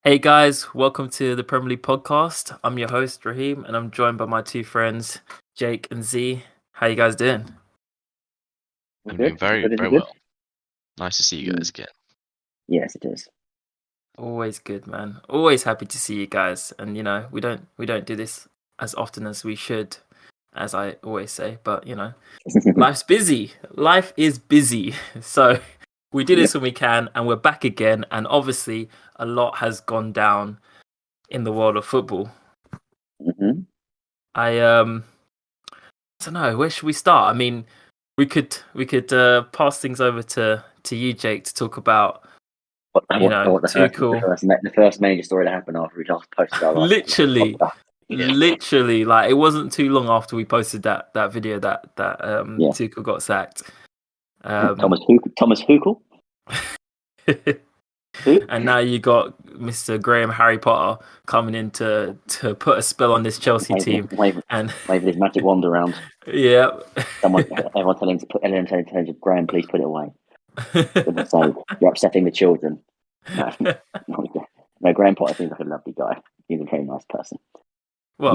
Hey guys, welcome to the Premier League podcast. I'm your host Raheem, and I'm joined by my two friends Jake and Z. How you guys doing? I'm Good. doing very, Good. Is it very good? well. Nice to see you guys again. Yes, it is. Always good, man. Always happy to see you guys. And we don't do this as often as we should, as I always say. But life's busy. Life is busy. So we do this when we can, and we're back again. And obviously, a lot has gone down in the world of football. Mm-hmm. I don't know. Where should we start? I mean, we could pass things over to you, Jake, to talk about Tuchel. The first major story that happened after we last posted our Literally, podcast. literally, like it wasn't too long after we posted that video that Tuchel got sacked. Thomas Tuchel. And now you got Mr. Graham Harry Potter coming in to put a spell on this Chelsea team, and waving his magic wand around. Yeah. Everyone telling Graham, please put it away. You're upsetting the children. No, Graham Potter seems like a lovely guy. He's a very nice person. Well,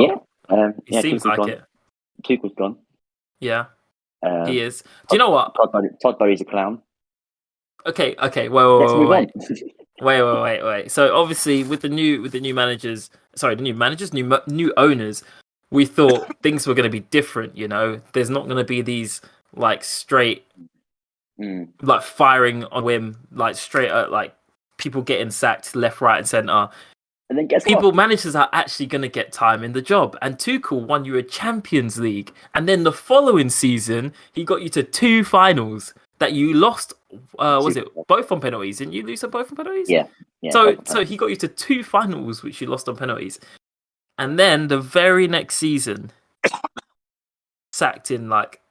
it seems Tuchel's like gone. it. Tuchel's gone. Yeah, he is. Do you know what? Todd Bowley's a clown. Okay. Let's move on. Wait. So obviously, with the new managers, new owners, we thought things were going to be different. You know, there's not going to be these like straight, like firing on whim, like straight like people getting sacked left, right, and centre. And then guess what? What? Managers are actually going to get time in the job. And Tuchel won you a Champions League, and then the following season he got you to 2 finals that you lost. Was it both on penalties? Didn't you lose them both on penalties? Yeah. So he got you to 2 finals, which you lost on penalties, and then the very next season, sacked in like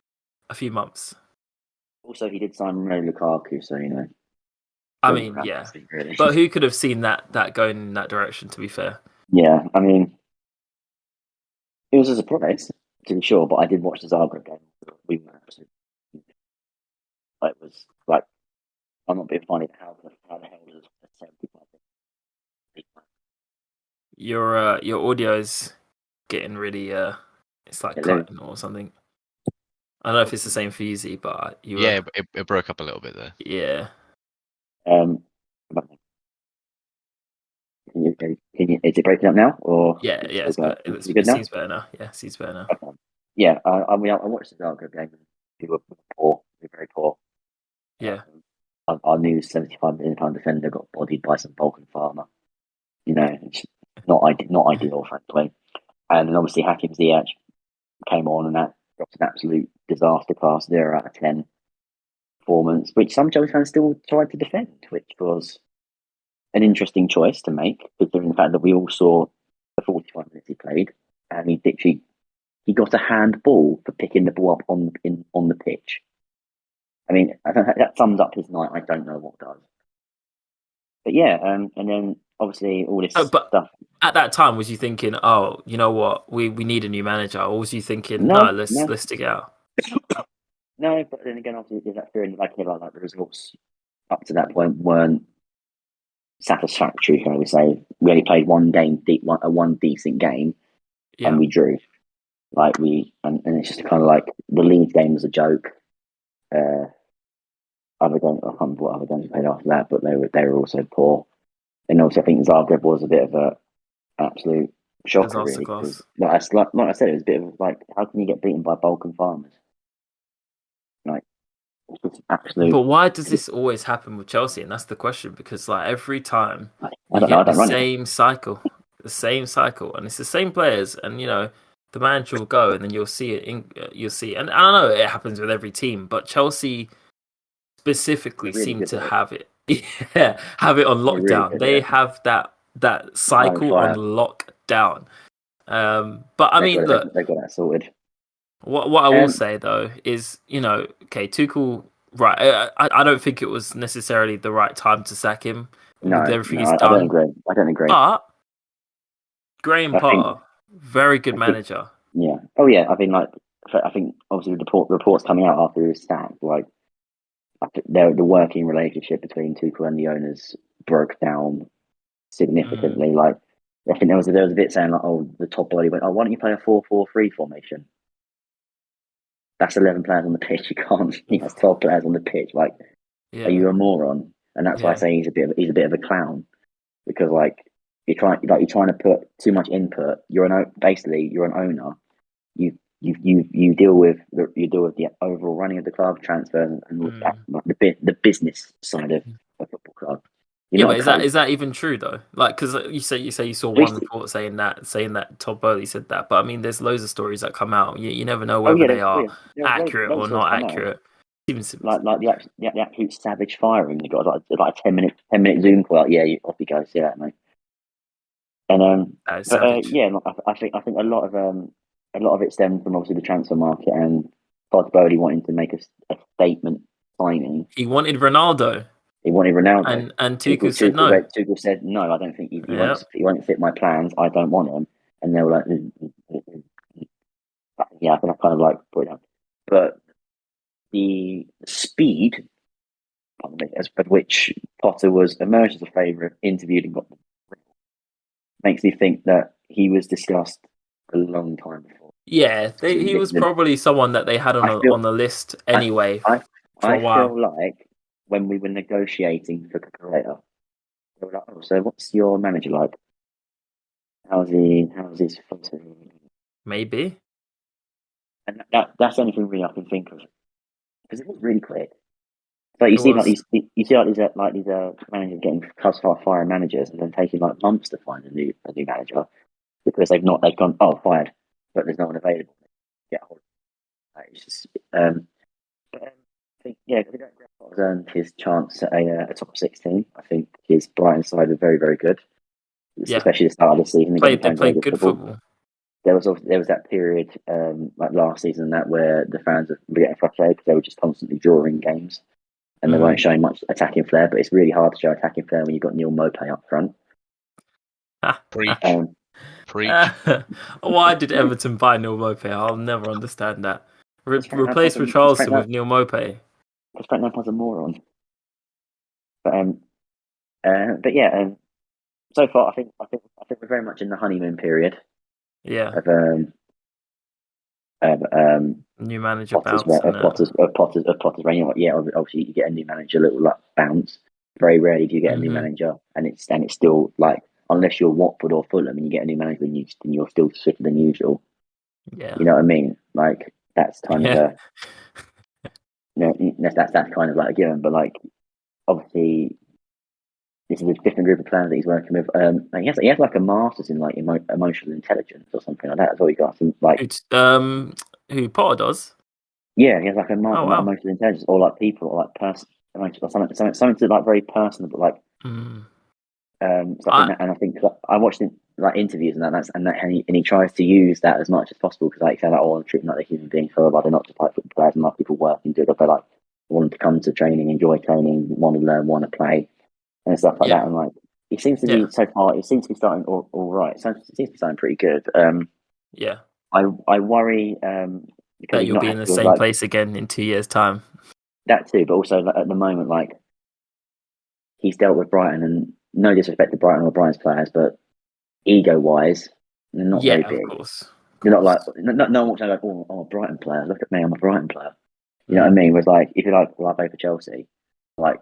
a few months. Also, he did sign Romelu Lukaku, so you know. I mean, yeah, really. But who could have seen that going in that direction? To be fair, yeah, I mean, it was a surprise to be sure, but I did watch the Zagreb game. We were absolutely. It was like, I'm not being funny. How the hell was it 75? Your audio is getting really it's like cutting or something. I don't know if it's the same for you, Z, but it broke up a little bit there. Yeah. Is it breaking up now? Or yeah, it's better. It seems better now. Yeah, seems better now. Okay. Yeah, I mean, I watched the Zagreb game. We were poor. We were very poor. Yeah. Our new £75 million defender got bodied by some Balkan farmer. You know, it's not ideal, frankly. And then obviously Hakim Ziyech came on, and that dropped an absolute disaster class 0 out of 10 performance, which some Chelsea fans still tried to defend, which was an interesting choice to make, considering the fact that we all saw the 45 minutes he played, and he got a handball for picking the ball up on the pitch. I mean, that sums up his night. I don't know what does. But yeah, and then obviously all this stuff. At that time, was you thinking, oh, you know what, we need a new manager, or was you thinking, no, let's stick it out? No, but then again, obviously there's that feeling like the results up to that point weren't satisfactory. Can we say we only played one decent game, and we drew. And it's just kind of like the Leeds game was a joke. Other games, I can't remember what other games we played after that, but they were also poor. And also, I think Zagreb was a bit of a absolute shocker, really. Like I said, it was a bit of like, how can you get beaten by Balkan farmers? Like, it's absolute. But why does this always happen with Chelsea? And that's the question, because like every time we get the same cycle, and it's the same players, and you know, the manager will go, and then you'll see it. And I don't know, it happens with every team, but Chelsea specifically really seem to have it. Yeah, have it on lockdown. Really they have that cycle on lockdown. But I mean, look, they got that sorted. What I will say though is, you know, okay, Tuchel, right? I don't think it was necessarily the right time to sack him. No, everything he's done. I don't agree. But Graham Potter, very good manager. Yeah. Oh yeah. I think obviously the reports coming out after he was sacked, like the working relationship between Tuchel and the owners broke down significantly. Like, I think there was a bit saying like, oh, the top body went, oh, why don't you play a 4-4-3 formation? That's 11 players on the pitch. You can't. He has 12 players on the pitch. Like, are you a moron? And that's why I say he's a bit of a clown, because like you're trying to put too much input. You're an owner. You deal with the overall running of the club, transfers, and the business side of a football club. But is that even true though? Like, because you say you saw one report saying that Todd Bowley said that, but I mean, there's loads of stories that come out. You never know whether they are accurate or not accurate. Like the absolute savage firing. They got like a 10-minute Zoom call. Like, off you go. See that, mate. And I think a lot of it stemmed from obviously the transfer market and Todd Bowley wanting to make a statement signing. He wanted Ronaldo. And Tuchel said no. Tuchel said no. I don't think he won't fit my plans. I don't want him. And they were like, I think I kind of like put it down. But the speed at which Potter was emerged as a favourite, interviewed, and got makes me think that he was discussed a long time before. Yeah, he was probably someone that they had on the list anyway. I feel like when we were negotiating for Cucurella, they were like, "Oh, so what's your manager like? How's his photo?" Maybe. And that's the only thing really I can think of, because it was really quick. But you see these managers getting firing managers and then taking like months to find a new manager, because they've gone, oh, fired, but there's no one available. Get hold of it. It's just but I think Potter's earned his chance at a top 16. I think his Brighton side are very, very good, especially the start of the season. They played good football. There was that period like last season where the fans were getting frustrated because they were just constantly drawing games. And they weren't showing much attacking flair, but it's really hard to show attacking flair when you've got Neil Maupay up front. Preach. Why did Everton buy Neil Maupay? I'll never understand that. Replace Richarlison with Neil Maupay. Because Frank Lampard's a moron. But yeah, so far I think we're very much in the honeymoon period. Yeah. New manager bounce. Potter's reign. Yeah, obviously you get a new manager, a little like bounce. Very rarely do you get a new manager, and it's still like, unless you're Watford or Fulham and you get a new manager, and you're still fitter than usual. Yeah, you know what I mean. Like that's kind of that's kind of like a given. But like obviously this is a different group of players that he's working with. He has like a master's in like emotional intelligence or something like that. That's all he got. Like it's who Potter does. Yeah, he has like a master in emotional intelligence, or like people, or like person, or something to like very personal, but like. So I think I watched like interviews and he tries to use that as much as possible, because like, I'm treating like they're human beings, so like they're not just like football players and like people work and do it. They like want to come to training, enjoy training, want to learn, want to play, and stuff like that. And like it seems to be so far, it seems to be starting all right. So it seems to be starting pretty good. I worry because that you'll be in the same place again in 2 years' time. That too, but also like, at the moment, like he's dealt with Brighton, and no disrespect to Brighton or Brighton's players, but ego-wise, they're not very big. Of course. They're not like no one walks out like, oh, Brighton player. Look at me, I'm a Brighton player. You know what I mean? Whereas like if you like play for Chelsea, like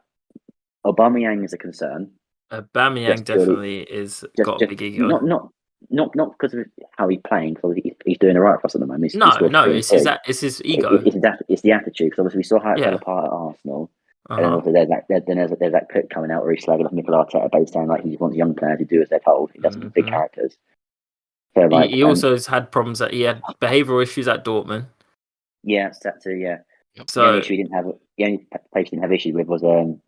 Aubameyang is a concern. Aubameyang definitely is got a big ego. Not because of how he's playing. Because he's doing it right for us at the moment. It's his ego. It's the attitude. Because obviously we saw how it fell apart at Arsenal. And then also there's that clip coming out where he's slagging off Mikel Arteta, based on like he wants young players to do as they're told. He doesn't want big characters. So like he also has had problems that he had behavioural issues at Dortmund. Yeah, it's that too. Yeah. So the only place he didn't have issues with was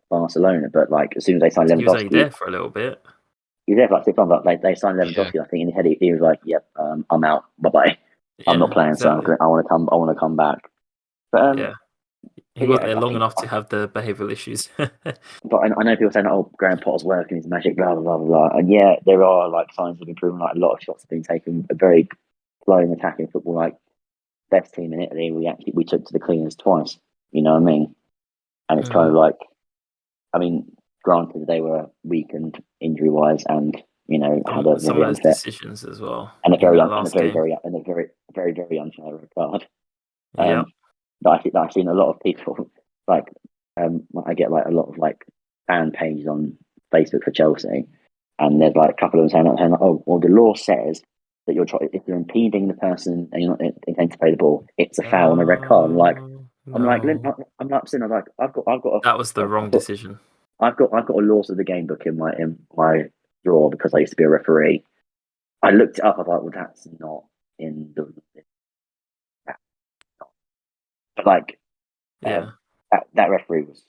Barcelona. But like as soon as they signed Lewandowski, he was only there for a little bit. He was there for like 6 months. But they signed Lewandowski. I think in his head he was like, "Yep, I'm out. Bye bye. I'm not playing. Exactly. So I want to come back." But he got there long enough to have the behavioural issues. But I know people saying, "Oh, Graham Potter's working his magic," blah blah blah blah. And yeah, there are like signs of improvement. Like a lot of shots have been taken. A very flowing attacking football. Like best team in Italy, we took to the cleaners twice. You know what I mean? And it's kind of like, I mean, granted they were weakened injury wise, and had a some very of those unfair decisions as well and a in very that and a last very game. very unfair red card. Yeah, That I've seen a lot of people like I get like a lot of like fan pages on Facebook for Chelsea, and there's like a couple of them saying, "Oh, well, the law says that if you're impeding the person and you're not intending to play the ball, it's a foul and a red card." I'm like, no. I'm like, saying, like, That was the wrong decision. I've got a laws of the game book in my drawer because I used to be a referee. I looked it up. I was like, well, that's not in the. But like, Yeah, that referee was.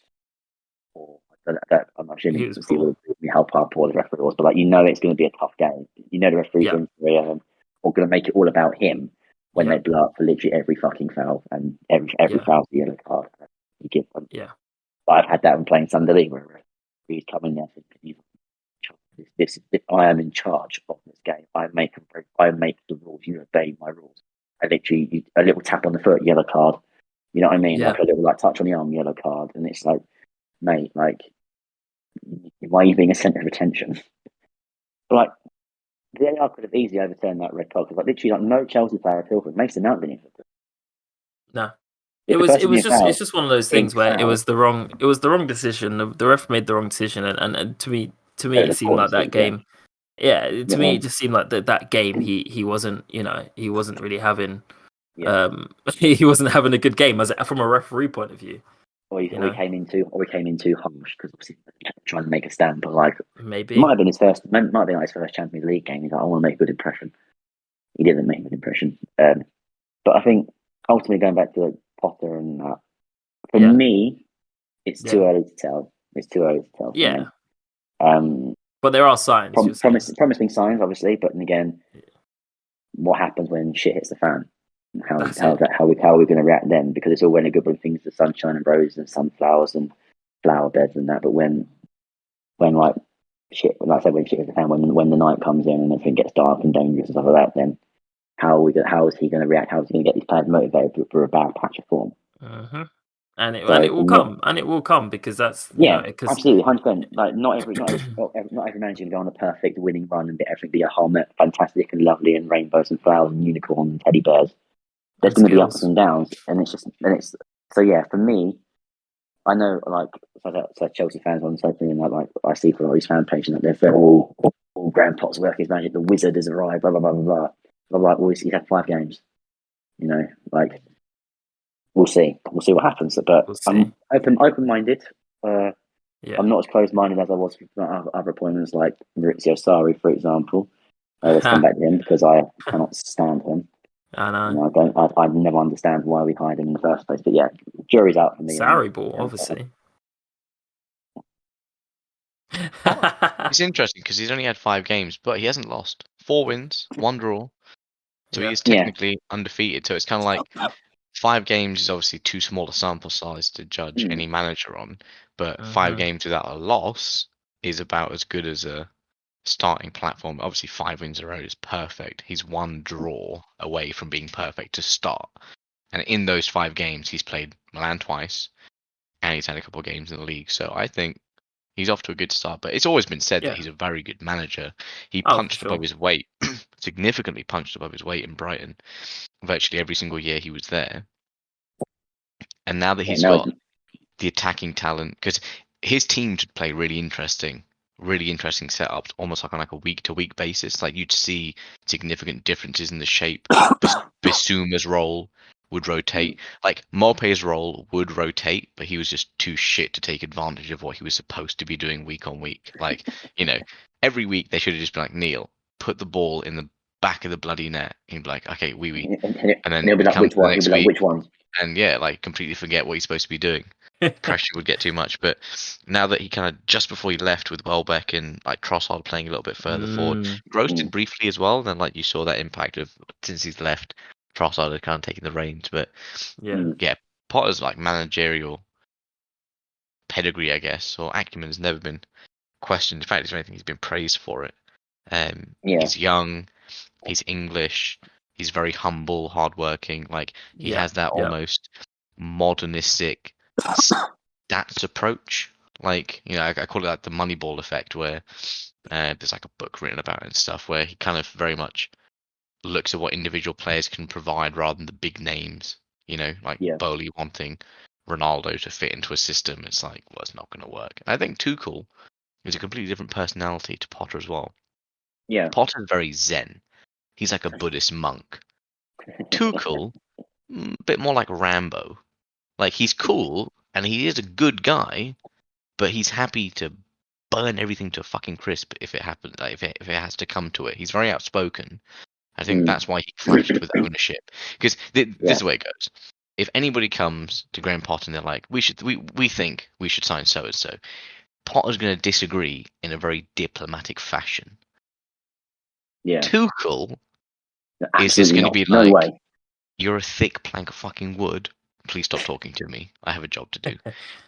Or I'm not sure he you was can see poor. how poor the referee was, but like it's going to be a tough game. The referee's Yeah, going to make it all about him when yeah, they blow up for literally every fucking foul and every yeah, foul's a yellow card. You give them. yeah, But I've had that when playing Sunday League where he's coming there thinking, this I am in charge of this game. I make the rules. You obey my rules. I literally a little tap on the foot, yellow card. You know what I mean? yeah, Like a little like touch on the arm, yellow card, and it's like, mate, like why are you being a centre of attention? But like the AR could have easily overturned that red card because like literally like no Chelsea player appealed for it. Mason Mount didn't even. no. If the person being It's fouled just one of those is things where foul, it was the wrong decision. The ref made the wrong decision, and to me it the seemed court like that decision, yeah. game. Yeah, to me Yeah, it just seemed like that game he wasn't he wasn't really having yeah. he wasn't having a good game as from a referee point of view. Or we came in too harsh because obviously trying to make a stand, but like Maybe. might have been like his first Champions League game. He's like, I want to make a good impression. He didn't make a good impression. But I think ultimately going back to like, Potter and that, for me, it's too early to tell. It's too early to tell for me. But there are signs. Promising signs, obviously. But then again, what happens when shit hits the fan? How are we going to react then? Because it's all well and good when things are sunshine and roses and sunflowers and flower beds and that. But when like shit, like I said, when shit hits the fan, when the night comes in and everything gets dark and dangerous and stuff like that, then how is he going to react? How is he going to get these players motivated for a bad patch of form? Mm-hmm. And it will come because that's absolutely 100%. Like not every manager can go on a perfect winning run and everything be a helmet, fantastic and lovely and rainbows and flowers and unicorns and teddy bears. There's going to be ups and downs, and it's so yeah. For me, I know like so Chelsea fans on social media, like I see for all these fan pages that they're all Graham Potter's work is magic. The wizard has arrived. Blah blah blah blah blah. I'm like, well, he's had 5 games. Like we'll see what happens. But I'm open-minded. I'm not as closed-minded as I was for other opponents like Maurizio Sarri, for example. Let's come back to him because I cannot stand him. I know. I never understand why we hired him in the first place. But yeah, jury's out for me. Sarri ball, obviously. It's interesting because he's only had 5 games, but he hasn't lost. 4 wins, 1 draw. So he is technically undefeated. So it's kind of like 5 games is obviously too small a sample size to judge any manager on. But 5 games without a loss is about as good as a starting platform. Obviously, 5 wins in a row is perfect. He's 1 draw away from being perfect to start. And in those 5 games, he's played Milan twice, and he's had a couple of games in the league. So I think he's off to a good start. But it's always been said that he's a very good manager. He punched above his weight, significantly punched above his weight in Brighton. Virtually every single year he was there. And now that he's got the attacking talent, because his team should play really interesting setups, almost like on like a week-to-week basis. Like you'd see significant differences in the shape. Bissouma's role would rotate. Like Morpe's role would rotate, but he was just too shit to take advantage of what he was supposed to be doing week on week. Like, every week they should have just been like, Neil, put the ball in the back of the bloody net. He'd be like, okay, and then he'll be like, which one? He'll be like, which one? And like completely forget what he's supposed to be doing. Pressure would get too much. But now that he kind of just before he left with Welbeck and like Trossard playing a little bit further forward, roasted briefly as well. And then like you saw that impact of since he's left, Trossard had kind of taken the reins. But yeah, Potter's like managerial pedigree, I guess, or acumen has never been questioned. In fact, if anything, he's been praised for it. He's young, he's English, he's very humble, hardworking. Like he has that almost modernistic stats approach. Like, I call it like the Moneyball effect, where there's like a book written about it and stuff, where he kind of very much looks at what individual players can provide rather than the big names. Like Bowley wanting Ronaldo to fit into a system. It's like, well, it's not going to work. And I think Tuchel is a completely different personality to Potter as well. Yeah. Potter's very zen. He's like a Buddhist monk. Tuchel, a bit more like Rambo. Like, he's cool and he is a good guy, but he's happy to burn everything to a fucking crisp if it happens. Like, if it has to come to it. He's very outspoken. I think that's why he clashed with ownership. Because this is the way it goes. If anybody comes to Graham Potter and they're like, we think we should sign so and so, Potter's going to disagree in a very diplomatic fashion. Yeah. Tuchel is just going to be like, no way. You're a thick plank of fucking wood. Please stop talking to me. I have a job to do.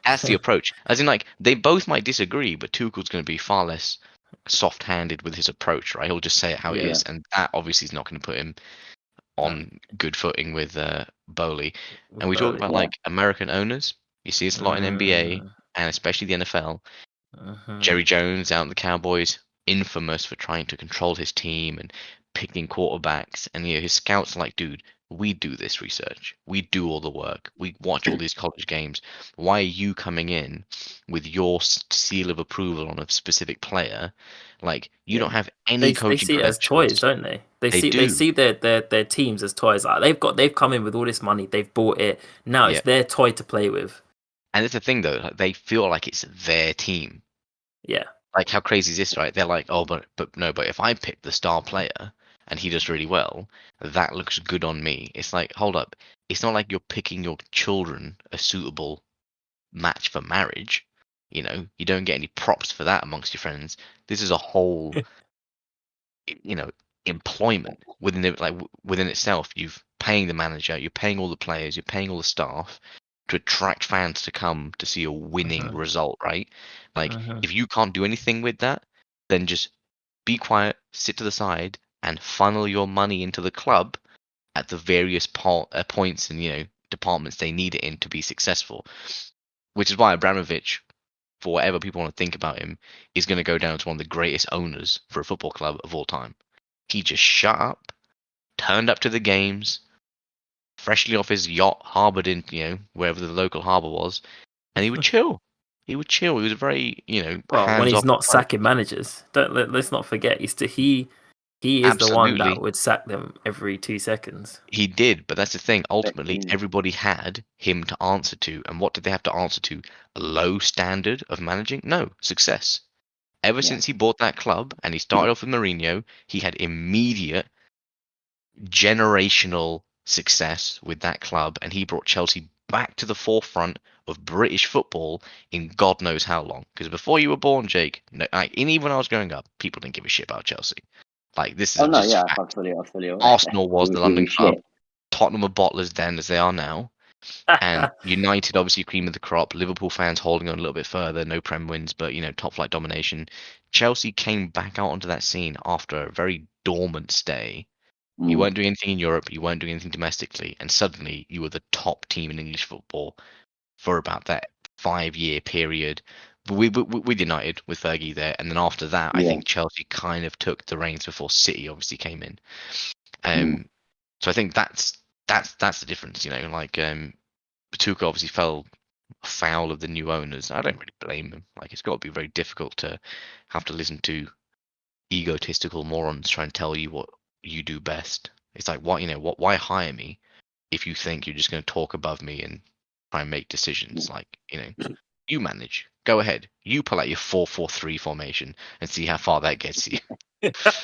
That's the approach. As in, like, they both might disagree, but Tuchel's going to be far less soft-handed with his approach, right? He'll just say it how it is, and that obviously is not going to put him on good footing with Bowley. And we talk about like American owners. You see this a lot in NBA and especially the NFL. Jerry Jones out in the Cowboys, infamous for trying to control his team and picking quarterbacks. And his scouts are like, dude, we do this research. We do all the work. We watch all these college games. Why are you coming in with your seal of approval on a specific player? Like, you don't have any coaching. They see it as toys, don't they? They see their teams as toys. Like, they've come in with all this money. They've bought it. Now it's their toy to play with. And it's the thing though. Like, they feel like it's their team. Yeah. Like, how crazy is this, right? They're like, oh, but if I pick the star player and he does really well, that looks good on me. It's like, hold up. It's not like you're picking your children a suitable match for marriage. You don't get any props for that amongst your friends. This is a whole, employment within itself. You're paying the manager, you're paying all the players, you're paying all the staff to attract fans to come to see a winning result, right? Like, if you can't do anything with that, then just be quiet, sit to the side, and funnel your money into the club at the various points and departments they need it in to be successful. Which is why Abramovich, for whatever people want to think about him, is going to go down as one of the greatest owners for a football club of all time. He just shut up, turned up to the games, freshly off his yacht, harbored in wherever the local harbor was, and he would chill. He would chill. He was very when he's not sacking managers. Let's not forget. He is the one that would sack them every 2 seconds. He did, but that's the thing. Ultimately, everybody had him to answer to. And what did they have to answer to? A low standard of managing? No, success. Ever since he bought that club and he started off with Mourinho, he had immediate generational success with that club. And he brought Chelsea back to the forefront of British football in God knows how long. Because before you were born, Jake, and even when I was growing up, people didn't give a shit about Chelsea. Like, this is absolutely. Arsenal was the London club. Tottenham were bottlers then, as they are now. And United, obviously, cream of the crop. Liverpool fans holding on a little bit further. No Prem wins, but, top flight domination. Chelsea came back out onto that scene after a very dormant stay. You weren't doing anything in Europe. You weren't doing anything domestically. And suddenly, you were the top team in English football for about that 5-year period. With United, with Fergie there, and then after that, I think Chelsea kind of took the reins before City obviously came in. So I think that's the difference, Like, Tuchel obviously fell foul of the new owners. I don't really blame him. Like, it's got to be very difficult to have to listen to egotistical morons try and tell you what you do best. It's like, why hire me if you think you're just going to talk above me and try and make decisions? Like, you manage. Go ahead. You pull out your 4-4-3 formation and see how far that gets you. It's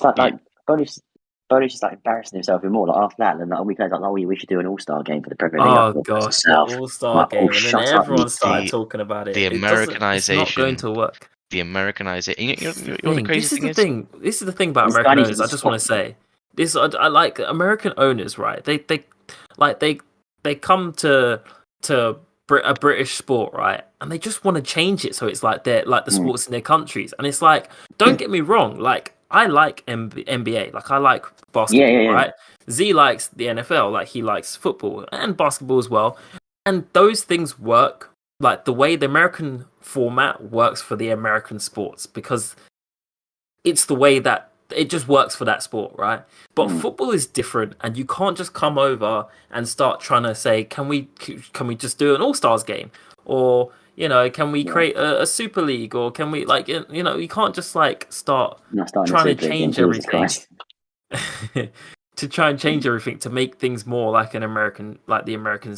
like Bonus is like embarrassing himself even more. Like, after that, and we played like, we should do an all-star game for the Premier League. Oh gosh, all-star game, and then everyone started talking about it. The Americanization. It's not going to work. The Americanization. This is the thing about American owners. I just want to say this. I like American owners, right? They come to a British sport, right? And they just want to change it so it's like they're like the sports in their countries. And it's like, don't get me wrong, like, I like NBA, like I like basketball, right? Z likes the NFL, like he likes football and basketball as well. And those things work like the way the American format works for the American sports, because it's the way that it just works for that sport, right? But football is different, and you can't just come over and start trying to say, can we just do an All-Stars game, or can we create a Super League, or can we you can't just start trying to change everything to try and change everything to make things more like the American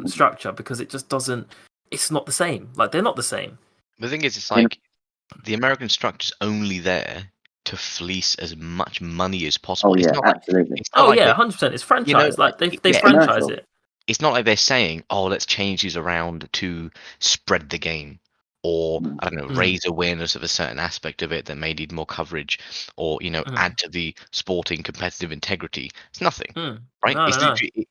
structure, because it just doesn't. It's not the same. Like, they're not the same. The thing is, it's like the American structure's only there to fleece as much money as possible. Oh yeah, absolutely. It's not 100%. It's franchise. They franchise it. It's not like they're saying, "Oh, let's change these around to spread the game," or I don't know, raise awareness of a certain aspect of it that may need more coverage, or add to the sporting competitive integrity. It's nothing, right? No,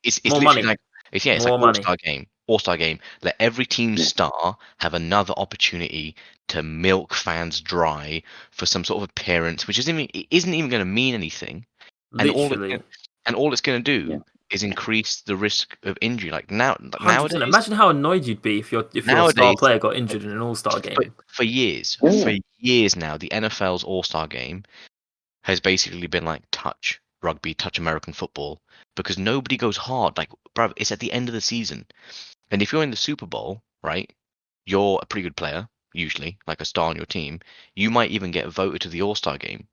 it's more literally money. Like it's more like money. All-Star game. Let every team star have another opportunity to milk fans dry for some sort of appearance, which isn't even going to mean anything. Literally. And all it's going to do is increase the risk of injury. Nowadays, imagine how annoyed you'd be if your star player got injured in an All-Star game. For years now, the NFL's All-Star game has basically been like touch rugby, touch American football, because nobody goes hard. Like, bruv, it's at the end of the season. And if you're in the Super Bowl, right, you're a pretty good player, usually, like a star on your team. You might even get voted to the All-Star game.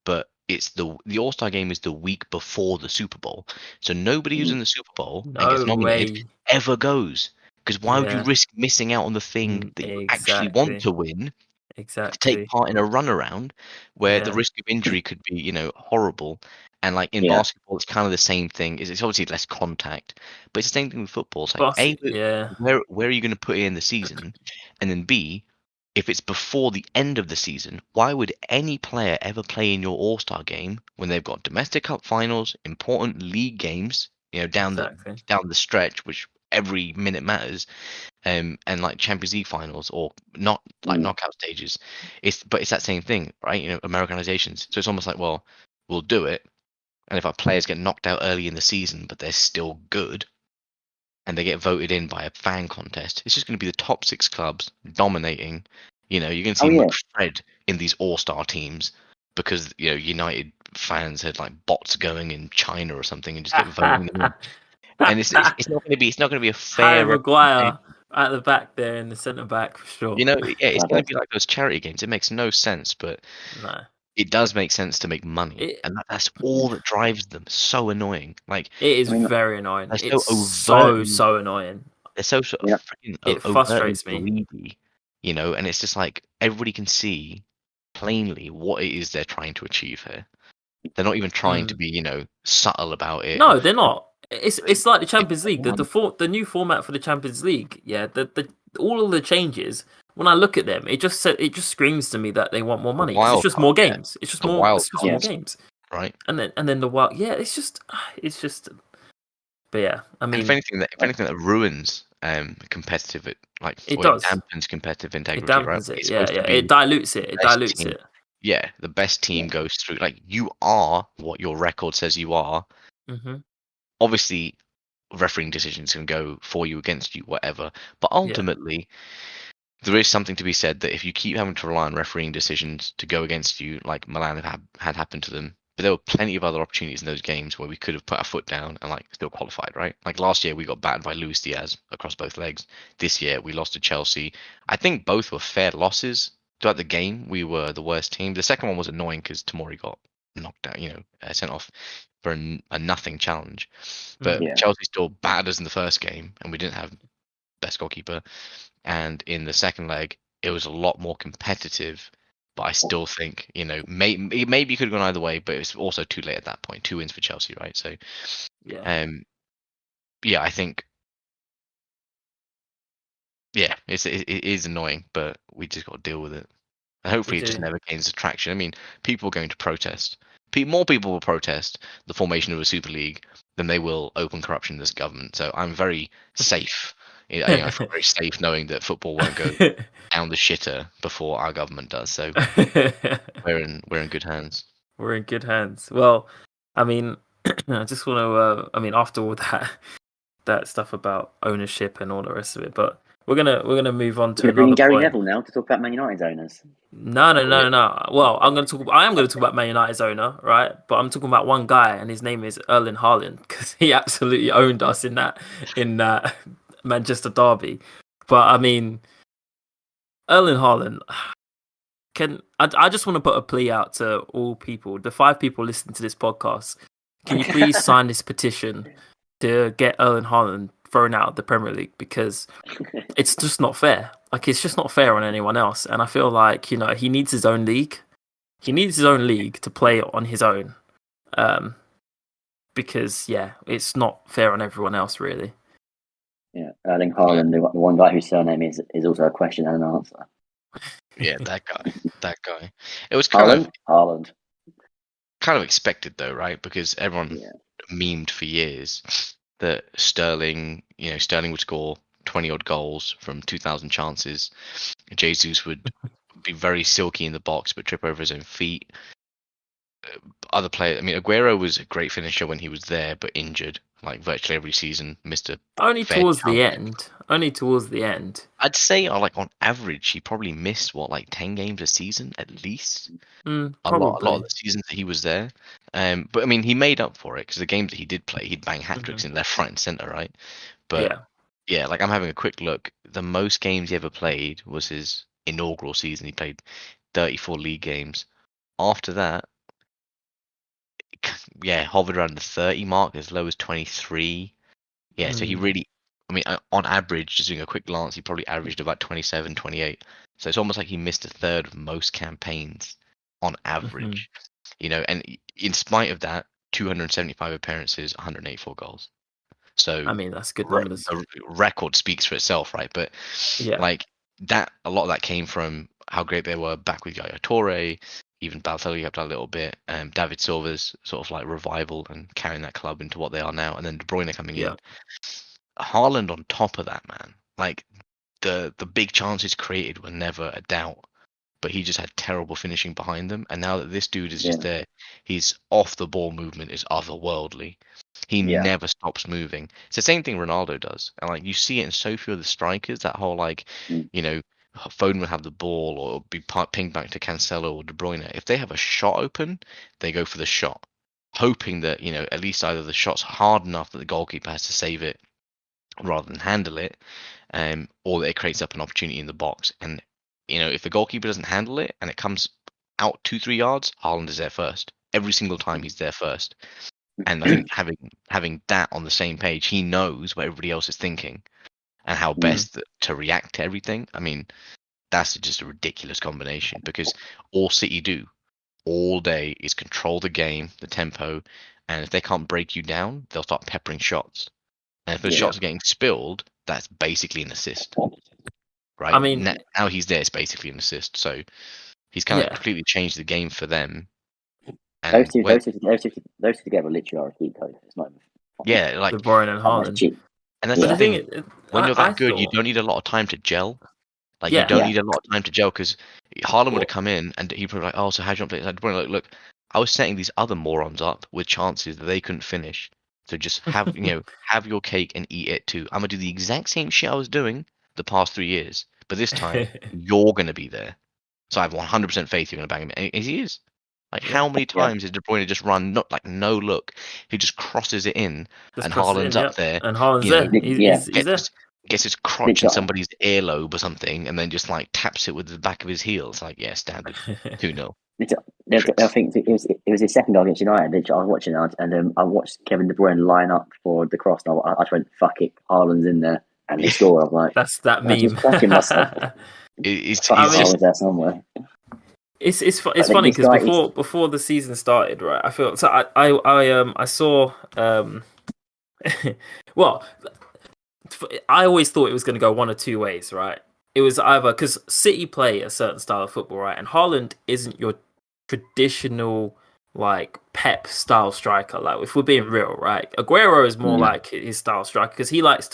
But it's the All-Star game is the week before the Super Bowl. So nobody who's in the Super Bowl and gets nominated ever goes. Because why would you risk missing out on the thing that you actually want to win? Exactly. To take part in a runaround where the risk of injury could be, horrible. And like in basketball, it's kind of the same thing. It's obviously less contact, but it's the same thing with football. It's like, where are you going to put it in the season? And then B, if it's before the end of the season, why would any player ever play in your All-Star game when they've got domestic cup finals, important league games, down the stretch, which every minute matters, and like Champions League finals, or not like knockout stages. But it's that same thing, right? Americanizations. So it's almost like, well, we'll do it, and if our players get knocked out early in the season, but they're still good, and they get voted in by a fan contest, it's just going to be the top 6 clubs dominating. You're going to see McFred in these all-star teams because United fans had like bots going in China or something and just get voting them in. And it's not going to be a fair. Harry Maguire at the back there in the centre back for sure. It's going to be like those charity games. It makes no sense, but no. It does make sense to make money, and that's all that drives them. So annoying. Like, it is very annoying. It's so annoying. They're so freaking it frustrates me. Greedy, and it's just like everybody can see plainly what it is they're trying to achieve here. They're not even trying to be, subtle about it. No, they're not. It's like the Champions League. The new format for the Champions League. Yeah, all of the changes. When I look at them, it just screams to me that they want more money. It's just more games. It's just more games. Right. And then the wild. Yeah, it's just. But yeah, I mean, if anything that ruins competitive, it dampens competitive integrity. It dampens it. Yeah. It dilutes it. Yeah, the best team goes through. Like, you are what your record says you are. Mm-hmm. Obviously, refereeing decisions can go for you, against you, whatever. But ultimately, there is something to be said that if you keep having to rely on refereeing decisions to go against you, like Milan had happened to them, but there were plenty of other opportunities in those games where we could have put our foot down and still qualified, right? Like last year, we got battered by Luis Diaz across both legs. This year, we lost to Chelsea. I think both were fair losses. Throughout the game, we were the worst team. The second one was annoying because Tomori got knocked out, sent off for a nothing challenge. But Chelsea still battered us in the first game, and we didn't have best goalkeeper. And in the second leg, it was a lot more competitive. But I still think, maybe you could have gone either way, but it's also too late at that point. 2 wins for Chelsea, right? So, I think, it is annoying, but we just got to deal with it. And hopefully it just never gains traction. I mean, people are going to protest. More people will protest the formation of a Super League than they will open corruption in this government. So I'm very safe. I feel very safe knowing that football won't go down the shitter before our government does. So we're in good hands. We're in good hands. Well, I mean, I just want to. After all that stuff about ownership and all the rest of it, but we're gonna move on to We're bringing another Gary point. Neville now to talk about Man United's owners. No. Well, I am going to talk about Man United's owner, right? But I'm talking about one guy, and his name is Erling Haaland, because he absolutely owned us in that Manchester derby. But I mean, Erling Haaland. I just want to put a plea out to all people, the 5 people listening to this podcast. Can you please sign this petition to get Erling Haaland thrown out of the Premier League, because it's just not fair. Like, it's just not fair on anyone else. And I feel like, he needs his own league. He needs his own league to play on his own. Because, it's not fair on everyone else, really. Yeah, Erling Haaland, the one guy whose surname is also a question and an answer. Yeah, that guy. It was kind Haaland. of expected though, right? Because everyone memed for years that Sterling would score 20 odd goals from 2,000 chances. Jesus would be very silky in the box but trip over his own feet. Other players, Aguero was a great finisher when he was there, but injured like virtually every season. Missed a only towards the end. I'd say, on average, he probably missed 10 games a season at least. A lot of the seasons that he was there. But he made up for it, because the games that he did play, he'd bang hat tricks in left, right, and center, right? But I'm having a quick look. The most games he ever played was his inaugural season. He played 34 league games. After that, hovered around the 30 mark, as low as 23. So he really, on average, just doing a quick glance, he probably averaged about 27, 28. So it's almost like he missed a third of most campaigns on average. And in spite of that, 275 appearances, 184 goals. So that's good numbers. The record speaks for itself, right? But a lot of that came from how great they were back with Yaya Toure. Even Balotelli helped out a little bit. David Silva's sort of revival and carrying that club into what they are now, and then De Bruyne coming in. Haaland on top of that, man. The big chances created were never a doubt, but he just had terrible finishing behind them. And now that this dude is just there, his off the ball movement is otherworldly. He never stops moving. It's the same thing Ronaldo does, and you see it in so few of the strikers. That whole Foden will have the ball or be pinged back to Cancelo or De Bruyne. If they have a shot open, they go for the shot, hoping that at least either the shot's hard enough that the goalkeeper has to save it rather than handle it, or that it creates up an opportunity in the box. And if the goalkeeper doesn't handle it and it comes out 2-3 yards, Haaland is there first. Every single time he's there first. And I think having that on the same page, he knows what everybody else is thinking and how best to react to everything. That's just a ridiculous combination, because all City do all day is control the game, the tempo, and if they can't break you down, they'll start peppering shots. And if the shots are getting spilled, that's basically an assist, right? Now he's there, it's basically an assist. So he's kind of completely changed the game for them. And those two together literally are a cheat code. It's not even, De Bruyne and Haaland. And that's the thing. When you're that good, you don't need a lot of time to gel. You don't need a lot of time to gel, because Haaland would have come in and he'd probably oh, so how do you want to play? Look, I was setting these other morons up with chances that they couldn't finish. So just have have your cake and eat it too. I'm gonna do the exact same shit I was doing the past 3 years, but this time you're gonna be there. So I have 100% faith you're gonna bang him, and he is. How many times has De Bruyne just run no look? He just crosses it in, and Haaland's up there. And Haaland's there. He's there. Gets his crotch in somebody's earlobe or something, and then just taps it with the back of his heel. It's standard 2-0. I think it was his second goal against United. Which I was watching that, and I watched Kevin De Bruyne line up for the cross. And I just went, "Fuck it, Haaland's in there," and he scored. I'm like, "That's that meme." Just fucking myself. He's just there somewhere. It's funny because before the season started, right? I feel so. I saw. Well, I always thought it was going to go one or two ways, right? It was either because City play a certain style of football, right? And Haaland isn't your traditional Pep style striker. If we're being real, right? Aguero is more like his style striker, because he likes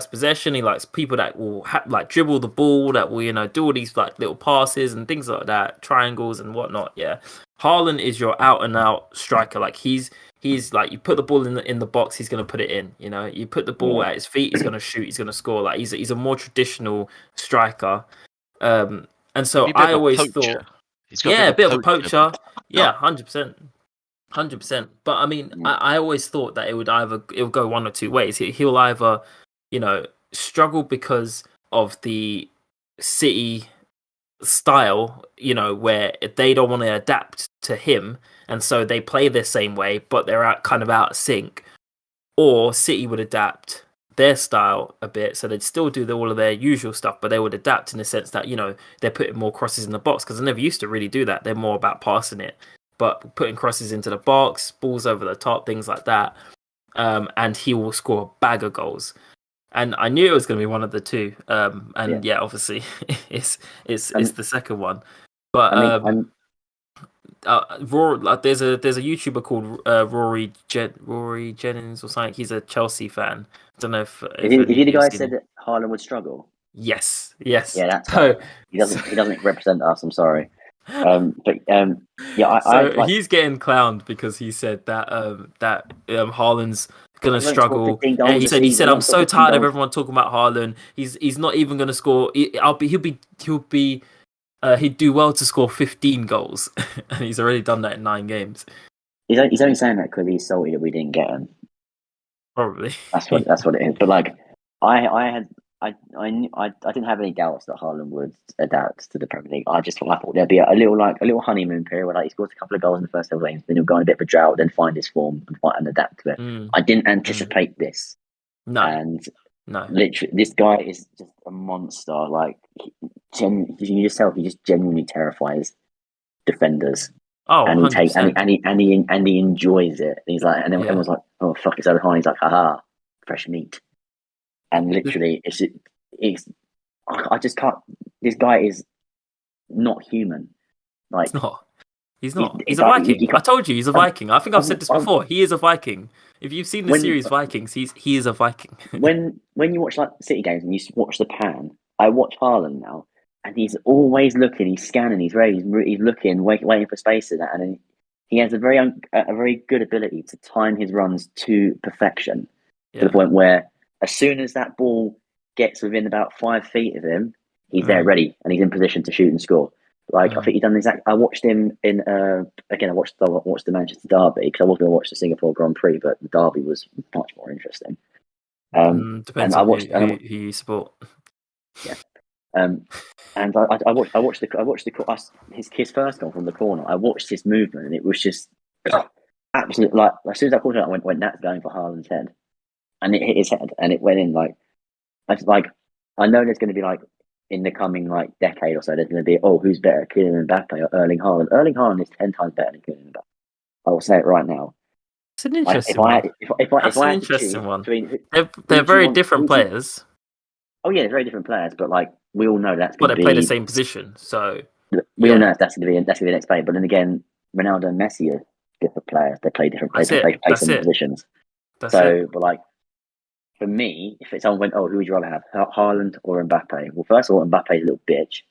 possession. He likes people that will dribble the ball, that will do all these little passes and things like that, triangles and whatnot. Yeah, Haaland is your out and out striker. He's he's like, you put the ball in the box, he's going to put it in. You know, you put the ball at his feet, he's going to shoot, he's going to score. Like he's a more traditional striker. And so I always thought, a bit of a poacher. Yeah, 100%. 100%. But I mean, I always thought that it would go one or two ways. He'll either, you know, struggle because of the City style, you know, where they don't want to adapt to him, and so they play the same way, but they're kind of out of sync. Or City would adapt their style a bit, so they'd still do all of their usual stuff, but they would adapt in the sense that, you know, they're putting more crosses in the box, because they never used to really do that. They're more about passing it, but putting crosses into the box, balls over the top, things like that. And he will score a bag of goals. And I knew it was going to be one of the two. Obviously, it's the second one. But there's a YouTuber called Rory Jennings or something. He's a Chelsea fan. I don't know if is he the guy who said that Haaland would struggle? Yes. Yeah, that's right. He doesn't represent us. I'm sorry. He's getting clowned because he said that Haaland's gonna struggle. And he said I'm so tired of everyone talking about Haaland. He's not even gonna score. He'd do well to score 15 goals, and he's already done that in 9 games. He's only saying that because he's salty that we didn't get him. Probably. That's what it is. But like, I didn't have any doubts that Haaland would adapt to the Premier League. I thought there'd be a little honeymoon period where like he scores a couple of goals in the first 7 games, then he'll go on a bit of a drought, then find his form and adapt to it. I didn't anticipate this. No. Literally, this guy is just a monster. Like, you just tell he just genuinely terrifies defenders. Oh, and 100%. he enjoys it. He's like, and then everyone's like, "Oh fuck, it's over high." He's like, "Haha, fresh meat." And literally, I just can't. This guy is not human. Like, He's not. He's a Viking. I told you, he's a Viking. I think I've said this before. He is a Viking. If you've seen the series Vikings, he is a Viking. when you watch like City games and you watch the pan, I watch Haaland now, and he's always looking. He's scanning. He's ready. He's looking, waiting for space and that. And he has a very good ability to time his runs to perfection, to the point where as soon as that ball gets within about 5 feet of him, he's there ready and he's in position to shoot and score. Like, I think he's done the exact. I watched him in again. I watched the Manchester Derby because I was going to watch the Singapore Grand Prix, but the Derby was much more interesting. Depends on who you support. Yeah. And I watched his first goal from the corner. I watched his movement, and it was just absolutely like as soon as I caught it, I went that's going for Haaland's head, and it hit his head, and it went in like. I know there's going to be like in the coming like decade or so, there's going to be who's better, Kylian Mbappe or Erling Haaland? Erling Haaland is 10 times better than Kylian Mbappe. I will say it right now. It's an interesting one. That's an interesting one. They're very different players. Oh yeah, they're very different players, but like we all know that's. But they play the same position, so we all know that's going to be the next play. But then again, Ronaldo and Messi are different players. They play different places. They play different positions. But like for me, if it's someone went, who would you rather have, Haaland or Mbappe? Well, first of all, Mbappe's a little bitch,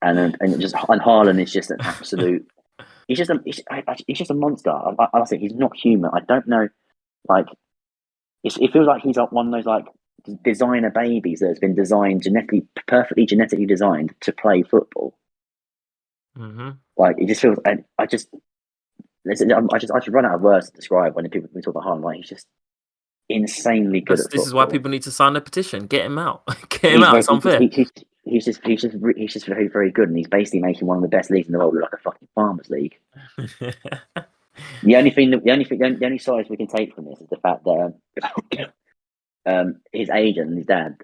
and Haaland is just an absolute. He's just a monster. I think he's not human. I don't know, like. It feels like he's like one of those like designer babies that has been designed perfectly genetically designed to play football. Mm-hmm. Like it just feels, and I just run out of words to describe when people talk about Haaland. Like he's just insanely good at football. This is why people need to sign a petition. Get him out. Get him out. It's unfair. He's just very, very good, and he's basically making one of the best leagues in the world look like a fucking farmers league. The only size we can take from this is the fact that his agent and his dad,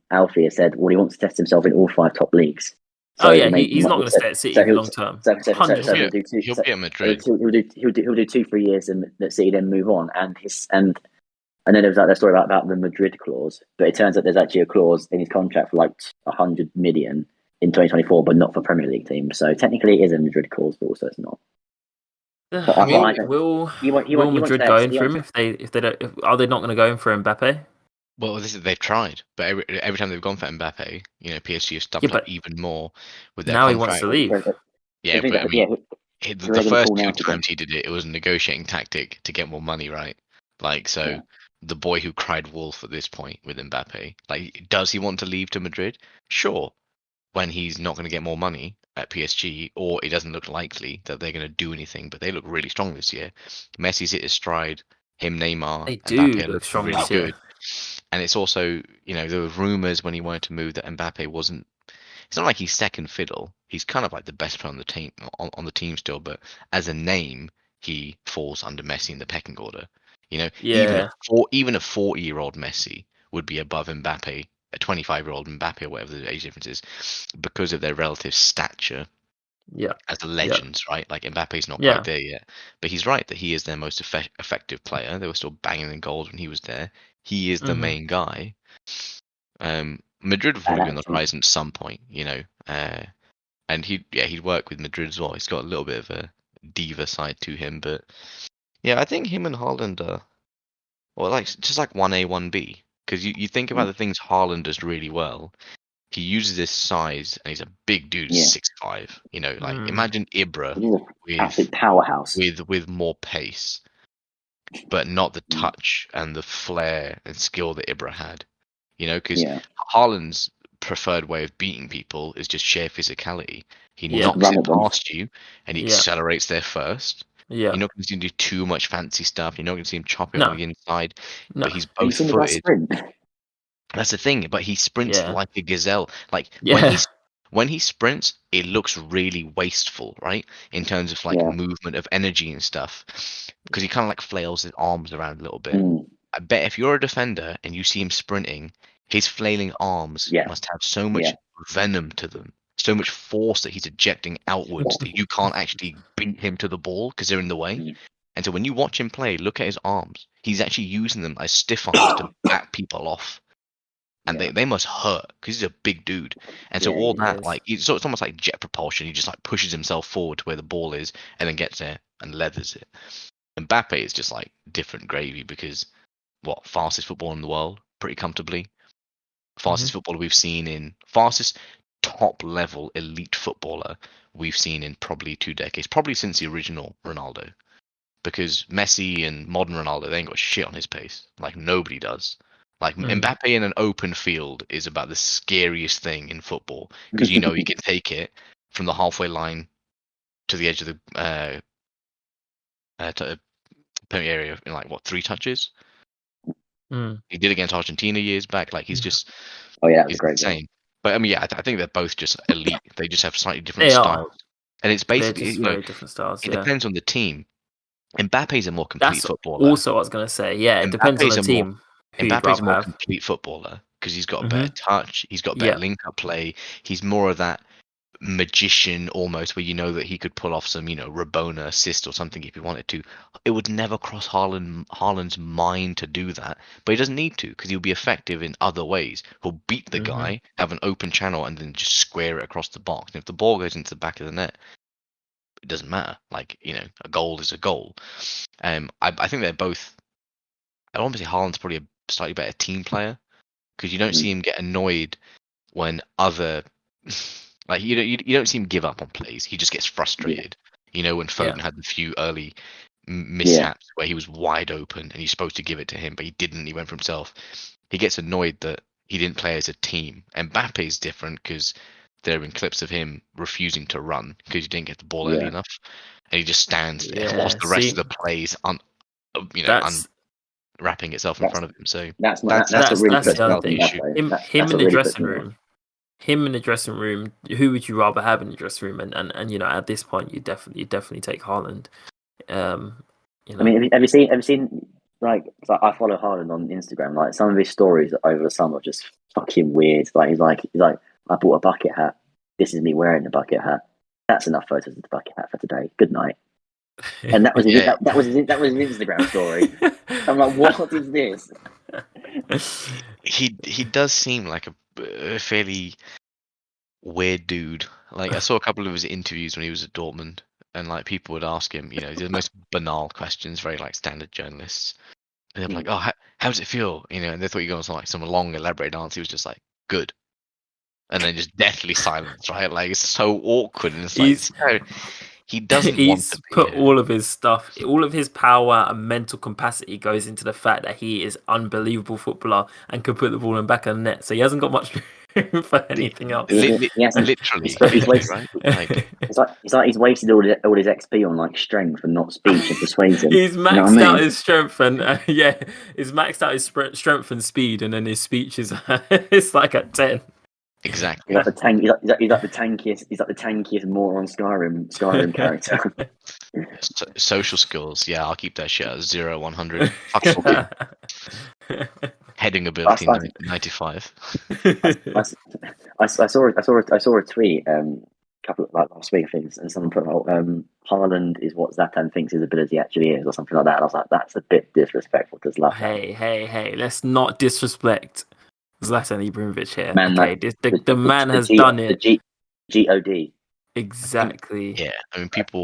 Alfie, has said, well, he wants to test himself in all 5 top leagues. So he's not going to stay at City long term. He'll be at Madrid. He'll do 2-3 years at City, then move on. And then there was that story about the Madrid clause, but it turns out there's actually a clause in his contract for like 100 million in 2024, but not for Premier League teams. So technically, it is a Madrid clause, but also it's not. Will Madrid go in for him if they don't? Are they not going to go in for Mbappe? Well, they've tried, but every time they've gone for Mbappe, PSG have stepped up even more with their now contract. He wants to leave. Yeah, but I mean, the first 2 times he did it, it was a negotiating tactic to get more money, right? Like, so the boy who cried wolf at this point with Mbappe, like, does he want to leave to Madrid? Sure, when he's not going to get more money at PSG, or it doesn't look likely that they're going to do anything, but they look really strong this year. Messi's hit his stride. Him, Neymar, They do Mbappe look strong really this year. good. And it's also, there were rumours when he wanted to move that Mbappe wasn't. It's not like he's second fiddle. He's kind of like the best player on the team, on the team still. But as a name, he falls under Messi in the pecking order. Even a 40-year-old Messi would be above Mbappe, a 25-year-old Mbappe, or whatever the age difference is, because of their relative stature. Yeah. As legends, right? Like Mbappe's not quite there yet, but he's right that he is their most effective player. They were still banging in goals when he was there. He is the main guy. Madrid will probably be on the horizon at some point, and he'd work with Madrid as well. He's got a little bit of a diva side to him, but yeah, I think him and Haaland are, well, like just like 1A, 1B, because you think about the things Haaland does really well. He uses his size, and he's a big dude, 6'5". Like imagine Ibra with powerhouse with more pace, but not the touch and the flair and skill that Ibra had. Because Haaland's preferred way of beating people is just sheer physicality. He knocks it past you, and he accelerates there first. Yeah. You're not going to see him do too much fancy stuff. You're not going to see him chop it on the inside. No. But he's both footed. That's the thing, but he sprints like a gazelle. Like when he sprints, it looks really wasteful, right? In terms of like movement of energy and stuff, because he kind of like flails his arms around a little bit. I bet if you're a defender and you see him sprinting, his flailing arms must have so much venom to them, so much force that he's ejecting outwards that you can't actually beat him to the ball because they're in the way. And so when you watch him play, look at his arms. He's actually using them as stiff arms to back people off. And they must hurt because he's a big dude. And so all that, like, it's almost like jet propulsion. He just like pushes himself forward to where the ball is and then gets there and leathers it. Mbappe is just like different gravy because fastest footballer in the world, pretty comfortably. Fastest footballer we've seen fastest top level elite footballer we've seen in probably 2 decades, probably since the original Ronaldo. Because Messi and modern Ronaldo, they ain't got shit on his pace. Like nobody does. Like Mbappe in an open field is about the scariest thing in football because he can take it from the halfway line to the edge of the penalty area in like 3 touches. He did against Argentina years back. Like he's just he's great insane. Game. But I mean, I think they're both just elite. They just have slightly different styles, and it's basically very different styles. It depends on the team. Mbappe's a more complete footballer. Also, I was going to say, it depends on the team. Mbappe's a more complete footballer because he's got a better touch, he's got better link-up play. He's more of that magician almost, where that he could pull off some, Rabona assist or something if he wanted to. It would never cross Haaland's mind to do that, but he doesn't need to because he'll be effective in other ways. He'll beat the guy, have an open channel, and then just square it across the box. And if the ball goes into the back of the net, it doesn't matter. Like, a goal is a goal. I think they're both. I want to say Haaland's probably a slightly better team player because you don't see him get annoyed when other like you don't see him give up on plays. He just gets frustrated. When Foden had the few early mishaps where he was wide open and he's supposed to give it to him, but he didn't. He went for himself. He gets annoyed that he didn't play as a team. And Mbappe's different because there have been clips of him refusing to run because he didn't get the ball early enough, and he just stands there whilst the rest of the plays wrapping itself in front of him. So that's the other thing. Him in the dressing room. Him in the dressing room. Who would you rather have in the dressing room? And at this point, you definitely take Haaland. I mean, have you seen like I follow Haaland on Instagram. Like some of his stories over the summer are just fucking weird. Like he's like I bought a bucket hat. This is me wearing the bucket hat. That's enough photos of the bucket hat for today. Good night. And that was his Instagram story. I'm like, what is this? He does seem like a fairly weird dude. Like I saw a couple of his interviews when he was at Dortmund, and like people would ask him, the most banal questions, very like standard journalists. And they'd be like, "Oh, how does it feel?" And they thought you were going to like some long elaborate answer. He was just like, "Good." And then just deathly silence, right? Like it's so awkward, and it's like He doesn't want He's to be put here. all of his stuff, all of his power and mental capacity goes into the fact that he is unbelievable footballer and can put the ball in the back of the net. So he hasn't got much room for anything else. He hasn't. Literally, He's wasted. right? Like, it's like he's wasted all his XP on like strength and not speech and persuasion. He's maxed You know what I out mean? his strength and he's maxed out his strength and speed, and then his speech is it's like at 10. exactly. He's like the tank. He's like the tankiest. He's like the tankiest moron Skyrim character. Social skills, yeah, I'll keep that shit at 0, 100. Fuck talking. Heading ability, 95. I saw a tweet couple like last week, I think, and someone put out Haaland is what Zlatan thinks his ability actually is, or something like that. And I was like, that's a bit disrespectful to Zlatan. Hey, let's not disrespect Zlatan Ibrahimovic here. Man, okay, the man has done it. The God. Exactly. Yeah, I mean, people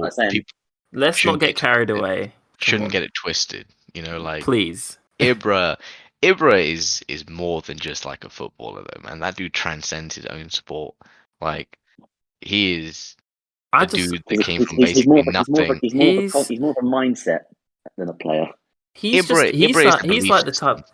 let's not get carried away. Shouldn't get it twisted, you know, like please. Ibra is more than just like a footballer though, man. That dude transcends his own sport. Like he is a dude that came from basically nothing. He's more of a mindset than a player. He's like the type.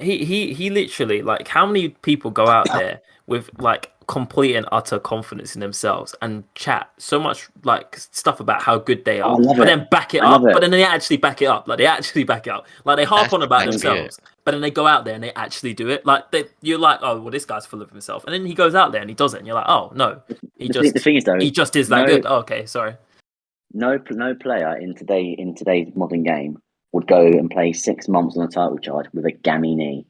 He literally, like, how many people go out there with like complete and utter confidence in themselves and chat so much like stuff about how good they are, but then back it up. But then they actually back it up. Like they actually back it up. Like they harp on about themselves, but then they go out there and they actually do it. Like you're like, oh well, this guy's full of himself, and then he goes out there and he does it, and you're like, oh no, the thing is though, he just is that good. Oh, okay, sorry. No player in today's modern game would go and play 6 months on a title charge with a gammy knee,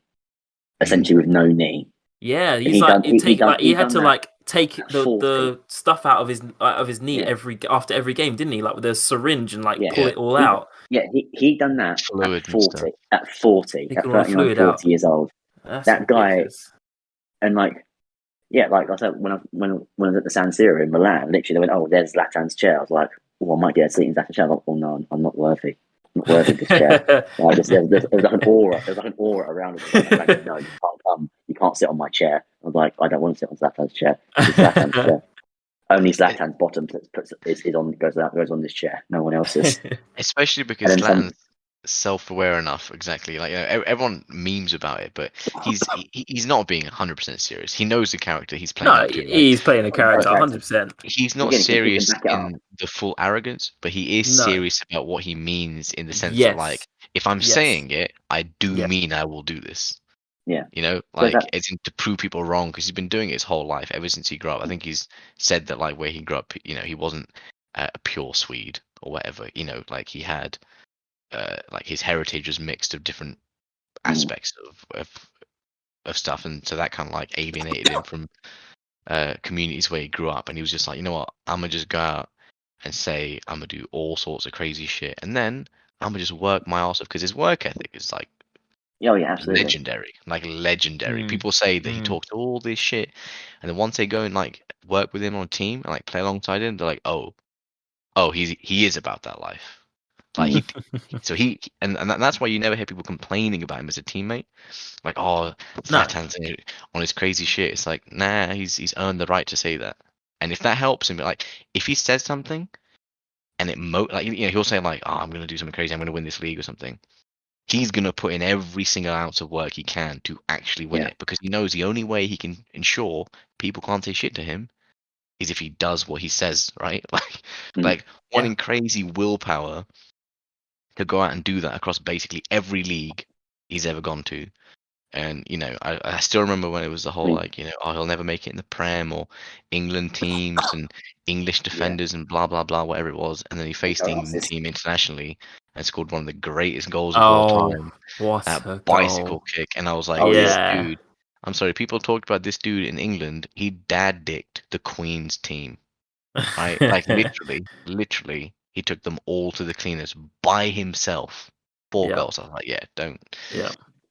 essentially with no knee. Yeah, he had to take the stuff out of his knee after every game, didn't he? Like with a syringe and pull it all out. Yeah, he done that at 40. At 40, at 39, 40 years old. That guy, and like I said, when I was at the San Siro in Milan, literally they went, "Oh, there's Zlatan's chair." I was like, "Oh, I might get a seat in Zlatan's chair." I was like, "Oh no, I'm not worthy. I'm not worthy of this chair." There was like an aura. There was like an aura around it. Like, no, you can't come. You can't sit on my chair. I was like, I don't want to sit on Zlatan's chair. It's Zlatan's chair. Only Zlatan's bottom goes on this chair. No one else's. Especially because Zlatan's self-aware enough. Exactly. Like everyone memes about it, but he's not being 100% serious. He knows the character he's playing. No, he's playing a character 100%. He's not serious in the full arrogance, but he is serious about what he means in the sense that, like, if I'm saying it, I do mean I will do this. Yeah. You know, like, as in to prove people wrong, because he's been doing it his whole life, ever since he grew up. I think he's said that, like, where he grew up, you know, he wasn't a pure Swede or whatever, you know, like, he had, like, his heritage was mixed of different aspects of stuff, and so that kind of, like, alienated him from communities where he grew up, and he was just like, you know what, I'm gonna just go out and say I'm gonna do all sorts of crazy shit, and then I'm gonna just work my ass off, because his work ethic is, like, absolutely legendary. People say that he talks all this shit, and then once they go and like work with him on a team and like play alongside him, they're like, oh, he is about that life. Like and that's why you never hear people complaining about him as a teammate. Like, oh, Zlatan's on his crazy shit. It's like, nah, he's earned the right to say that. And if that helps him, like, if he says something and he'll say like, oh, I'm gonna do something crazy, I'm gonna win this league or something. He's going to put in every single ounce of work he can to actually win it, because he knows the only way he can ensure people can't say shit to him is if he does what he says, right? Like wanting crazy willpower to go out and do that across basically every league he's ever gone to. And, you know, I still remember when it was the whole, like, you know, oh, he'll never make it in the Prem or England teams and English defenders and blah, blah, blah, whatever it was. And then he faced the England team internationally and scored one of the greatest goals of all time. That bicycle kick. And I was like, this dude, I'm sorry, people talked about this dude in England. He dad-dicked the Queen's team. Right? Like, literally, he took them all to the cleaners by himself. 4 goals. I was like,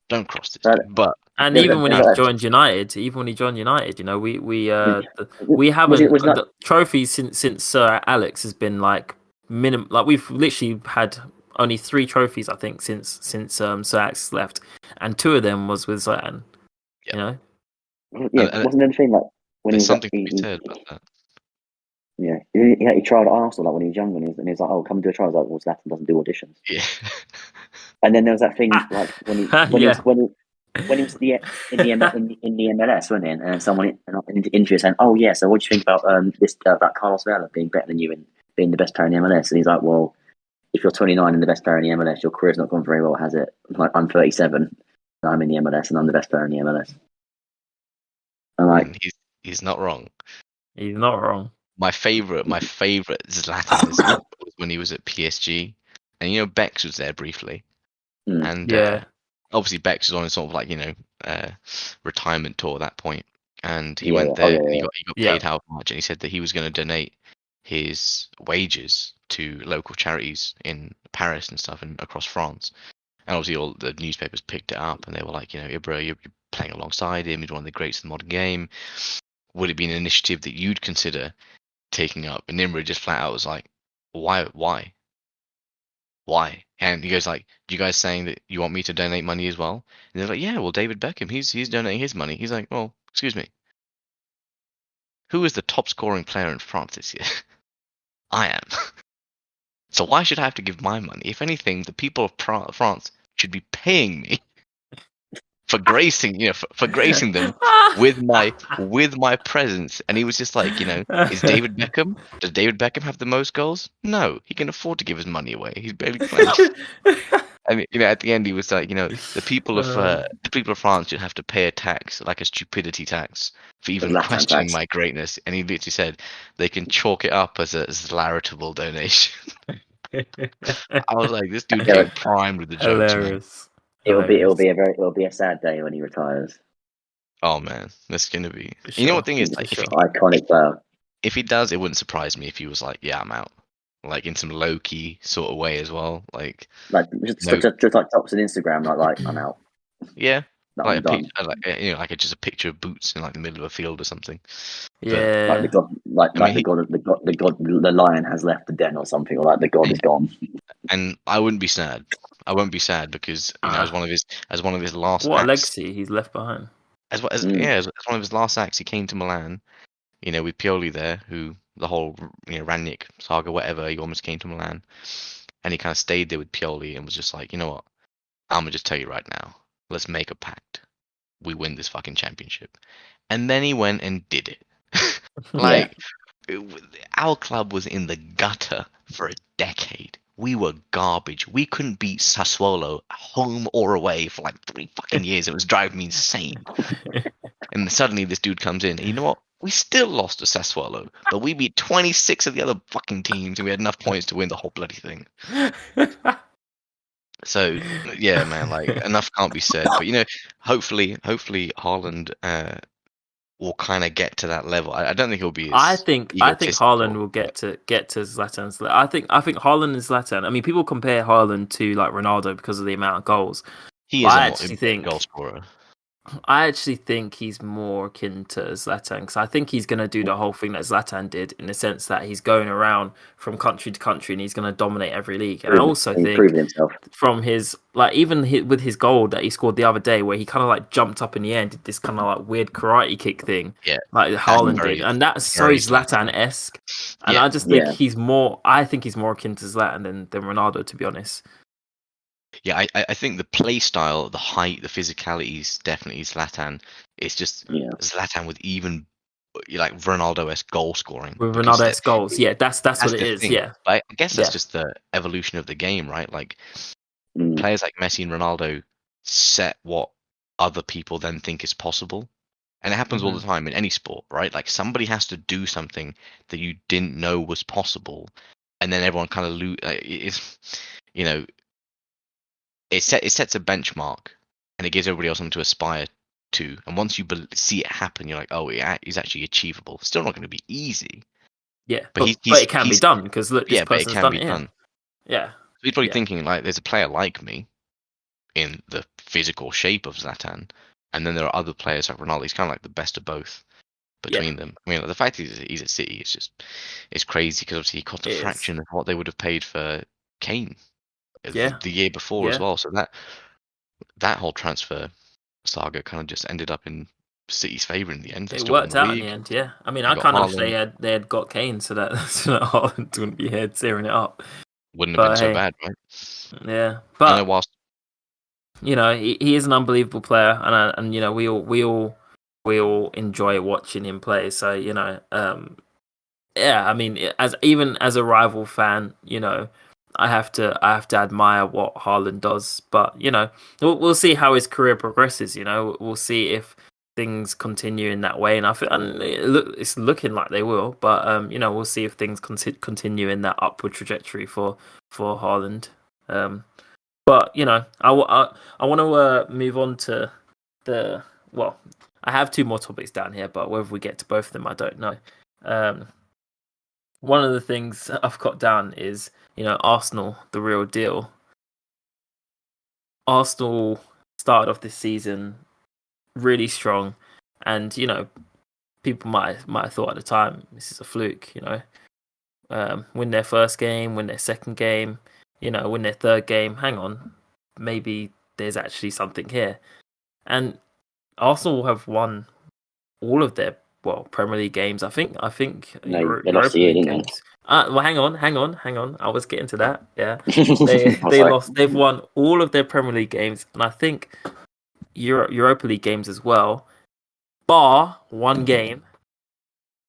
don't cross this. And even when he joined United, you know, we haven't trophies since Sir Alex has been like minimum. Like, we've literally had only 3 trophies, I think, since Sir Alex left, and 2 of them was with Zlatan. You know, wasn't anything like when there's something to be said about that. Yeah, he tried at Arsenal like when he was younger, and he was like, "Oh, come and do a trial." I was like, "Well, Zlatan doesn't do auditions." Yeah. And then there was that thing like when he Yeah. when he was in the MLS, wasn't he? And then someone in the interview saying, "Oh yeah, so what do you think about this about Carlos Vela being better than you and being the best player in the MLS?" And he's like, "Well, if you're 29 and the best player in the MLS, your career's not gone very well, has it? Like I'm 37, and I'm in the MLS, and I'm the best player in the MLS." I'm like, And he's not wrong. He's not wrong. My favorite Zlatanism was when he was at PSG, and you know Bex was there briefly, and Yeah. obviously Bex was on a sort of like retirement tour at that point, and he Yeah, went yeah. there Oh, yeah, and he yeah. got Yeah. paid how much, and he said that he was going to donate his wages to local charities in Paris and stuff and across France. And obviously all the newspapers picked it up and they were like, Ibra, you're playing alongside him, he's one of the greats of the modern game. Would it be an initiative that you'd consider taking up? And Nimrod just flat out was like, why? And he goes like, do you guys saying that you want me to donate money as well? And they're like, yeah, well, David Beckham, he's donating his money. He's like, well, excuse me, who is the top scoring player in France this year? I am. So why should I have to give my money? If anything, the people of France should be paying me for gracing, for gracing them with my presence. And he was just like, is David Beckham? Does David Beckham have the most goals? No, he can afford to give his money away. He's barely playing. I mean, at the end he was like, the people of France should have to pay a tax, like a stupidity tax, for even Zlatan questioning tax. my greatness. And he literally said they can chalk it up as a charitable donation. I was like, this dude Yeah, getting primed with the jokes, man. Hilarious. it'll Hilarious. be a sad day when he retires. Oh man, that's gonna be. For You know sure. what thing is For like, sure. Iconic player. if he does, it wouldn't surprise me if he was like, yeah, I'm out, like in some low key sort of way as well, like Like no, just like tops on Instagram, like I'm out. yeah, Like, like I'm a done. picture, like just a picture of Boots in like the middle of a field or something. But Like the Yeah. god, I mean, the lion has left the den or something, or like the god is gone. and I wouldn't be sad. I won't be sad because as one of his last What a acts, legacy he's left behind. as well as as one of his last acts, he came to Milan, with Pioli there, who the whole Ranić saga, whatever, he almost came to Milan, and he kind of stayed there with Pioli and was just like, you know what, I'm gonna just tell you right now, let's make a pact, we win this fucking championship, and then he went and did it. Like, our club was in the gutter for a decade. We were garbage. We couldn't beat Sassuolo home or away for like 3 fucking years. It was driving me insane. And suddenly this dude comes in. And you know what? We still lost to Sassuolo, but we beat 26 of the other fucking teams, and we had enough points to win the whole bloody thing. So yeah, man, like enough can't be said. But hopefully Haaland will kind of get to that level. I don't think he'll be. I think Haaland will but get to Zlatan's. I think Haaland and Zlatan. I mean, people compare Haaland to like Ronaldo because of the amount of goals. he But is a goal scorer. I actually think he's more akin to Zlatan because I think he's going to do the whole thing that Zlatan did in the sense that he's going around from country to country and he's going to dominate every league. And I also think proven himself from his with his goal that he scored the other day, where he kind of like jumped up in the air and did this kind of like weird karate kick thing, like Haaland did, and that's so Zlatan-esque. And I just think he's more. I think he's more akin to Zlatan than Ronaldo, to be honest. Yeah, I think the play style, the height, the physicality is definitely Zlatan. It's just Zlatan with even like Ronaldo-esque goal scoring. With Ronaldo-esque goals, that's what it is. Thing. Yeah, but I guess that's just the evolution of the game, right? Like players like Messi and Ronaldo set what other people then think is possible, and it happens all the time in any sport, right? Like somebody has to do something that you didn't know was possible, and then everyone kind of it sets a benchmark, and it gives everybody else something to aspire to. And once you see it happen, you're like, oh, it's actually achievable. Still not going to be easy. Yeah, but it can be done because look, this person's done it. Yeah. So he's probably thinking like, there's a player like me in the physical shape of Zlatan, and then there are other players like Ronaldo. He's kind of like the best of both between them. I mean, the fact he's at City, it's crazy because obviously he cost a fraction of what they would have paid for Kane. The year before as well, so that whole transfer saga kind of just ended up in City's favour in the end. They It still won worked the out in league. the end, yeah. I mean, They I got kind of wish Haaland. they had got Kane so that Haaland wouldn't be here tearing it up. Wouldn't have been But so hey, bad, right? yeah. I know But whilst he is an unbelievable player, and we all enjoy watching him play. So yeah. I mean, even as a rival fan, I have to admire what Haaland does. But we'll see how his career progresses. We'll see if things continue in that way, and it's looking like they will. But we'll see if things continue in that upward trajectory for Haaland. But I want to move on to the well. I have two more topics down here, but whether we get to both of them, I don't know. One of the things I've got down is Arsenal, the real deal. Arsenal started off this season really strong, and people might have thought at the time this is a fluke. Win their first game, win their second game, win their third game. Hang on, maybe there's actually something here. And Arsenal have won all of their Premier League games. I think No, they Europa lost the year, League didn't games. Well, hang on. I was getting to that. Yeah, they Sorry. lost. They've won all of their Premier League games, and I think Europa League games as well, bar one game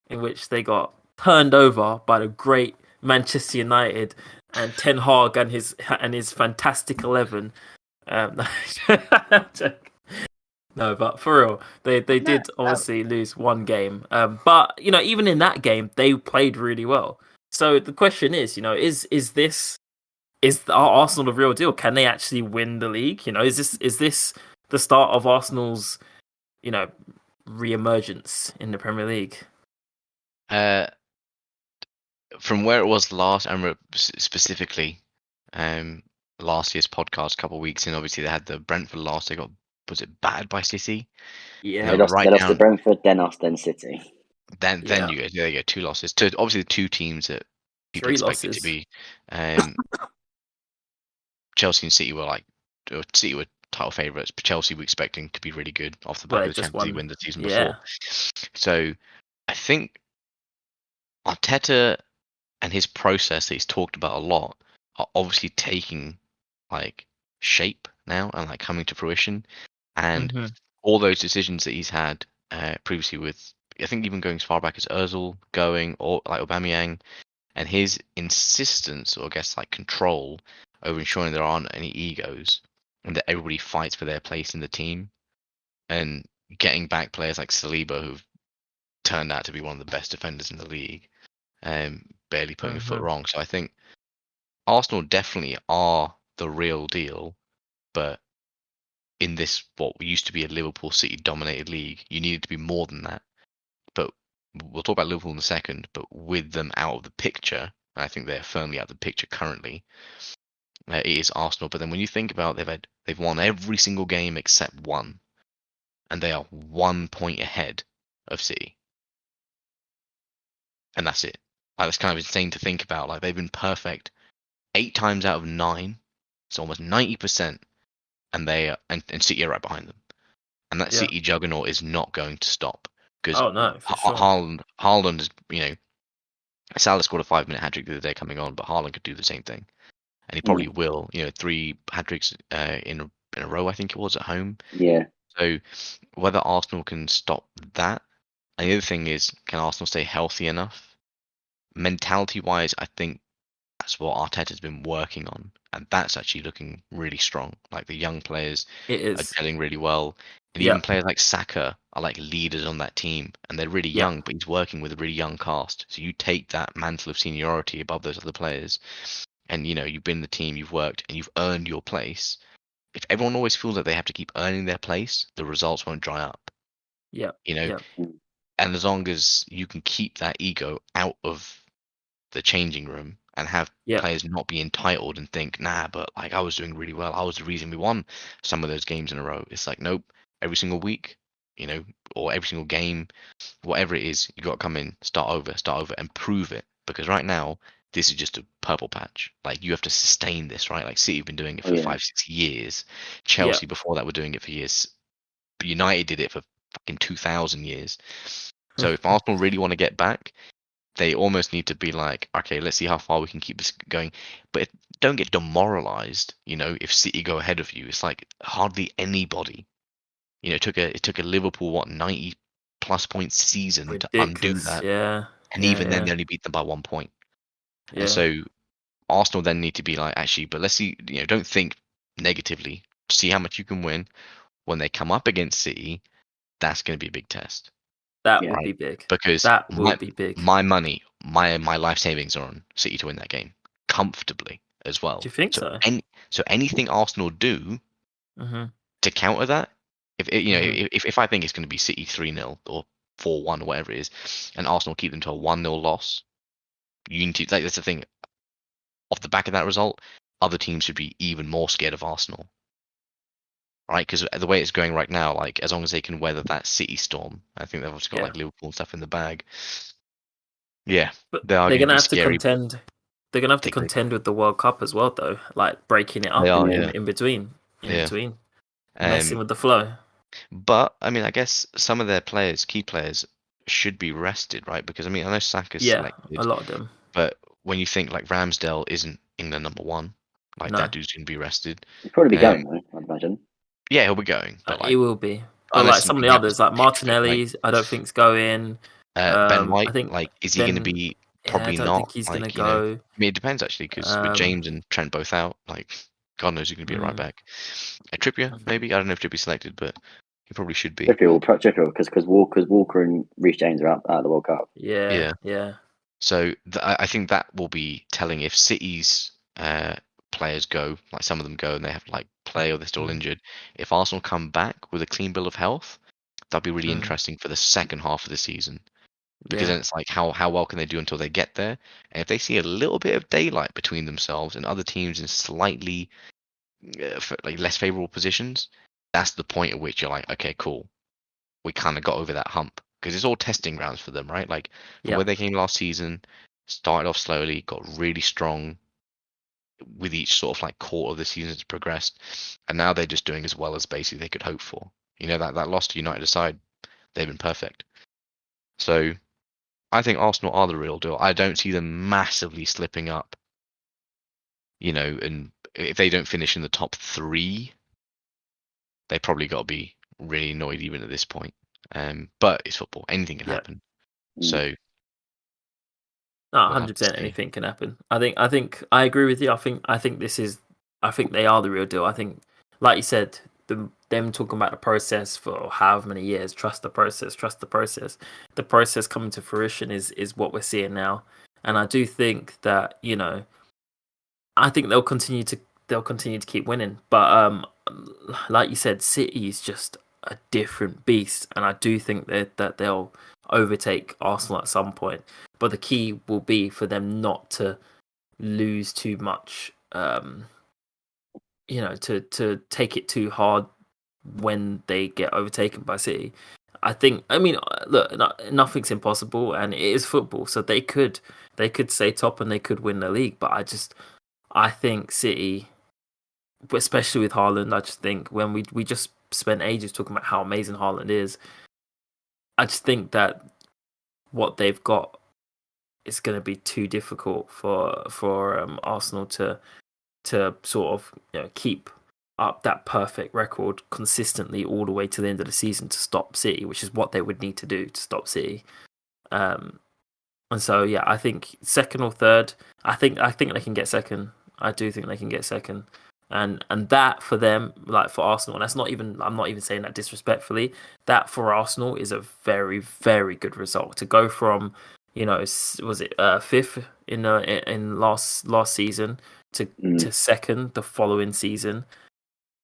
in which they got turned over by the great Manchester United and Ten Hag and his fantastic 11. No, but for real, they did obviously lose one game. But even in that game, they played really well. So the question is, is the Arsenal the real deal? Can they actually win the league? Is this the start of Arsenal's re-emergence in the Premier League? from where it was last, I remember specifically last year's podcast, a couple of weeks in, obviously they had the Brentford loss. They got, was it battered by City? Yeah, They lost to Brentford, then us, then City. Then you go, there you go, 2 losses to obviously the 2 teams that people 3 expected losses to be. Chelsea and City were City were title favourites, but Chelsea were expecting to be really good off the back of the Champions League win the season before. So I think Arteta and his process that he's talked about a lot are obviously taking shape now and coming to fruition. And all those decisions that he's had previously with, I think even going as far back as Ozil going, or Aubameyang, and his insistence, or I guess control over ensuring there aren't any egos and that everybody fights for their place in the team, and getting back players like Saliba, who've turned out to be one of the best defenders in the league, barely putting a foot wrong. So I think Arsenal definitely are the real deal, but in this what used to be a Liverpool City dominated league, you needed to be more than that. But we'll talk about Liverpool in a second, but with them out of the picture, and I think they're firmly out of the picture currently, it is Arsenal. But then when you think about they've won every single game except one, and they are 1 point ahead of City. And that's it. That's kind of insane to think about. They've been perfect 8 times out of 9. It's almost 90%. And they and City are right behind them. And that City juggernaut is not going to stop. Because Haaland is, Salah scored a 5-minute hat-trick the other day coming on, but Haaland could do the same thing. And he probably will. 3 hat-tricks in a row, I think it was, at home. Yeah. So whether Arsenal can stop that, and the other thing is, can Arsenal stay healthy enough? Mentality-wise, I think that's what Arteta's been working on, and that's actually looking really strong. The young players are gelling really well, and even players like Saka are leaders on that team, and they're really young, but he's working with a really young cast. So you take that mantle of seniority above those other players, and you've been in the team, you've worked, and you've earned your place. If everyone always feels that they have to keep earning their place, the results won't dry up. And as long as you can keep that ego out of the changing room and have players not be entitled and think, nah, but I was doing really well, I was the reason we won some of those games in a row. It's nope, every single week, or every single game, whatever it is, you got to come in, start over and prove it. Because right now, this is just a purple patch. You have to sustain this, right? City have been doing it for 5-6 years. Chelsea before that were doing it for years. United did it for fucking 2,000 years. So if Arsenal really want to get back, they almost need to be like, okay, let's see how far we can keep this going. But don't get demoralized, if City go ahead of you. It's like hardly anybody. It took a Liverpool 90 plus point season to undo that. Yeah. And even then they only beat them by 1 point. Yeah. And so Arsenal then need to be like, actually, but let's see, don't think negatively. See how much you can win. When they come up against City, that's going to be a big test. That would be big. Because that would be big. My money, my life savings are on City to win that game comfortably as well. Do you think so? So anything Arsenal do to counter that, if I think it's going to be City 3-0 or 4-1 or whatever it is, and Arsenal keep them to a 1-0 loss, you need to, that's the thing. Off the back of that result, other teams should be even more scared of Arsenal. Right, because the way it's going right now, like as long as they can weather that City storm, I think they've also got like Liverpool and stuff in the bag. Yeah, but they're gonna have to contend. They're gonna have to contend with the World Cup as well, though. Like breaking it up in between, messing with the flow. But I mean, I guess some of their key players, should be rested, right? Because I mean, I know Saka's selected, a lot of them. But when you think like Ramsdale isn't England #1, like that dude's gonna be rested. He'll probably be going though, I'd imagine. Yeah, he'll be going. But he will be. But like some of the others, like Martinelli, I don't think's going. Ben White, I think is he going to be? Probably I don't not. think he's going to go. I mean, it depends actually, because with James and Trent both out, like God knows who's going to be right back. Trippier, maybe. I don't know if Trippier's selected, but he probably should be. Trippier, because Walker and Reece James are out of the World Cup. Yeah. So I think that will be telling if City's players go, like some of them go and they have to like play or they're still injured. If Arsenal come back with a clean bill of health, that'd be really interesting for the second half of the season. Because then it's like how well can they do until they get there? And if they see a little bit of daylight between themselves and other teams in slightly less favorable positions, that's the point at which you're like, okay, cool, we kind of got over that hump. Because it's all testing grounds for them, right? Like the way they came last season, started off slowly, got really strong with each sort of like quarter of the season has progressed, and now they're just doing as well as basically they could hope for. That loss to United aside, they've been perfect. So I think Arsenal are the real deal. I don't see them massively slipping up. And if they don't finish in the top 3, they probably got to be really annoyed even at this point. But it's football; anything can happen. So, 100% anything can happen. I think I agree with you. I think they are the real deal. I think, like you said, them talking about the process for however many years, trust the process. The process coming to fruition is what we're seeing now, and I do think that I think they'll continue to keep winning. But like you said, City is just a different beast, and I do think that they'll overtake Arsenal at some point. But the key will be for them not to lose too much, to take it too hard when they get overtaken by City. Look, nothing's impossible, and it is football, so they could stay top and they could win the league. But I think City, especially with Haaland, I just think when we just spent ages talking about how amazing Haaland is, I just think that what they've got is going to be too difficult for Arsenal to sort of keep up that perfect record consistently all the way to the end of the season to stop City, which is what they would need to do to stop City. And so I think second or third. I think they can get second. I do think they can get second. And that for them, like for Arsenal, and I'm not even saying that disrespectfully, that for Arsenal is a very, very good result. To go from, was it fifth in last season to second the following season,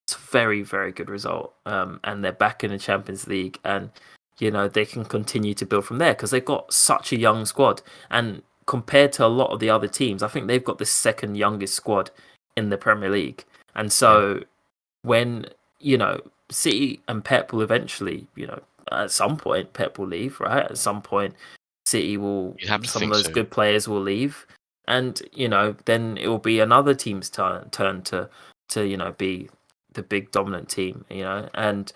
it's a very, very good result. And they're back in the Champions League, and they can continue to build from there because they've got such a young squad. And compared to a lot of the other teams, I think they've got the second youngest squad in the Premier League. And so when, City and Pep will eventually, at some point Pep will leave, right? At some point City will, some of those good players will leave. And, then it will be another team's turn to be the big dominant team, and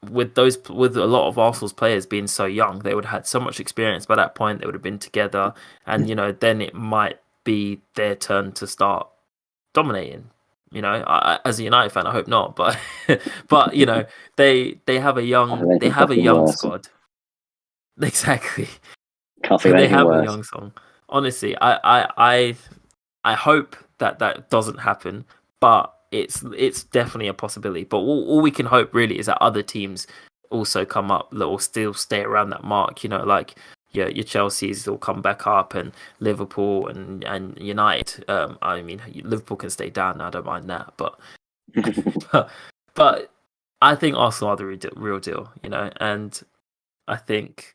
with a lot of Arsenal's players being so young, they would have had so much experience by that point. They would have been together, and then it might be their turn to start dominating. As a United fan, I hope not, but they have a young squad. Exactly. They have a young song. Honestly, I hope that doesn't happen, but it's definitely a possibility. But all we can hope really is that other teams also come up that will still stay around that mark. Like your Chelsea's will come back up, and Liverpool and United. I mean, Liverpool can stay down. I don't mind that, but but I think Arsenal are the real deal. And I think.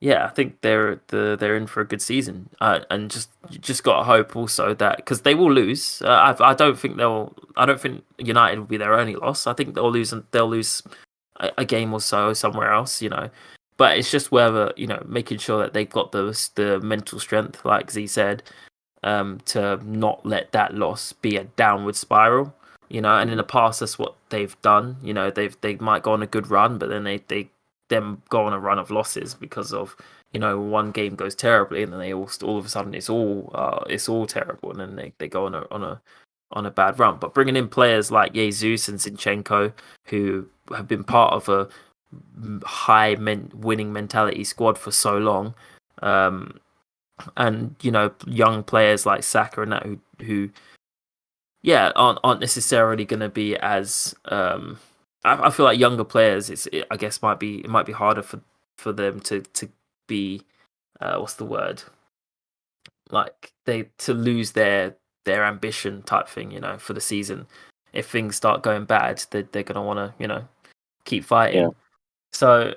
Yeah, I think they're in for a good season, and just got to hope also that, because they will lose. I don't think United will be their only loss. I think they'll lose a game or so somewhere else. But it's just whether making sure that they've got the mental strength, like Z said, to not let that loss be a downward spiral. And in the past, that's what they've done. They might go on a good run, but then they them go on a run of losses because of one game goes terribly, and then they all of a sudden it's all terrible, and then they go on a bad run. But bringing in players like Jesus and Zinchenko, who have been part of a high winning mentality squad for so long, and young players like Saka and that who aren't necessarily going to be as I feel like younger players, I guess it might be harder for them to be what's the word, like to lose their ambition type thing, for the season. If things start going bad, they're going to want to keep fighting. So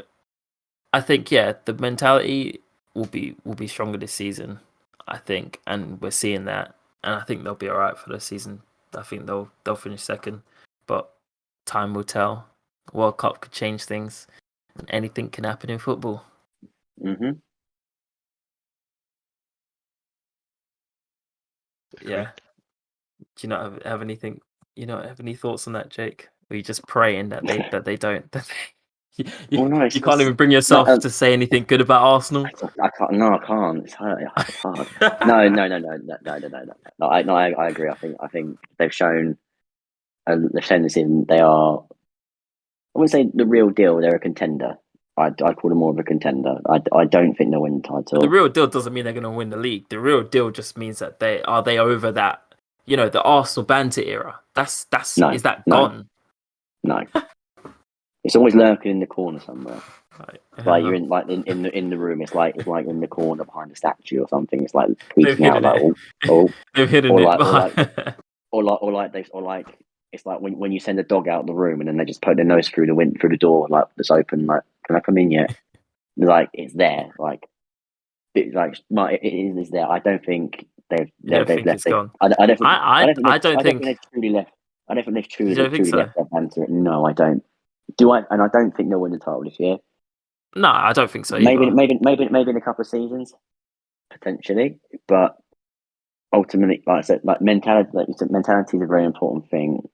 I think the mentality will be stronger this season, I think, and we're seeing that, and I think they'll be all right for the season. I think they'll finish second, but time will tell. World Cup could change things, and anything can happen in football. Mm-hmm. Yeah. Do you not have anything? You not have any thoughts on that, Jake? Or are you just praying that they don't? You can't even bring yourself to say anything good about Arsenal. I can't. No, I can't. It's hard. It's hard. No. I agree. I think they've shown this in. They are. I wouldn't say the real deal. They're a contender. I'd call them more of a contender. I don't think they'll win the title. The real deal doesn't mean they're going to win the league. The real deal just means that they over that. The Arsenal banter era. Is that gone? No. It's always lurking in the corner somewhere. Right. Like you're in the room. It's like in the corner behind a statue or something. It's like peeking out like they've hidden it. It's like when you send a dog out of the room and then they just poke their nose through the door, like it's open. Like, can I come in yet? Like it's there. Like it is there. I don't think they've left it's gone. I don't think they've truly left. I don't think they've truly left their banter. No, I don't. Do I? And I don't think they'll win the title this year. No, I don't think so. Maybe in a couple of seasons, potentially. But ultimately, like I said, mentality is a very important thing.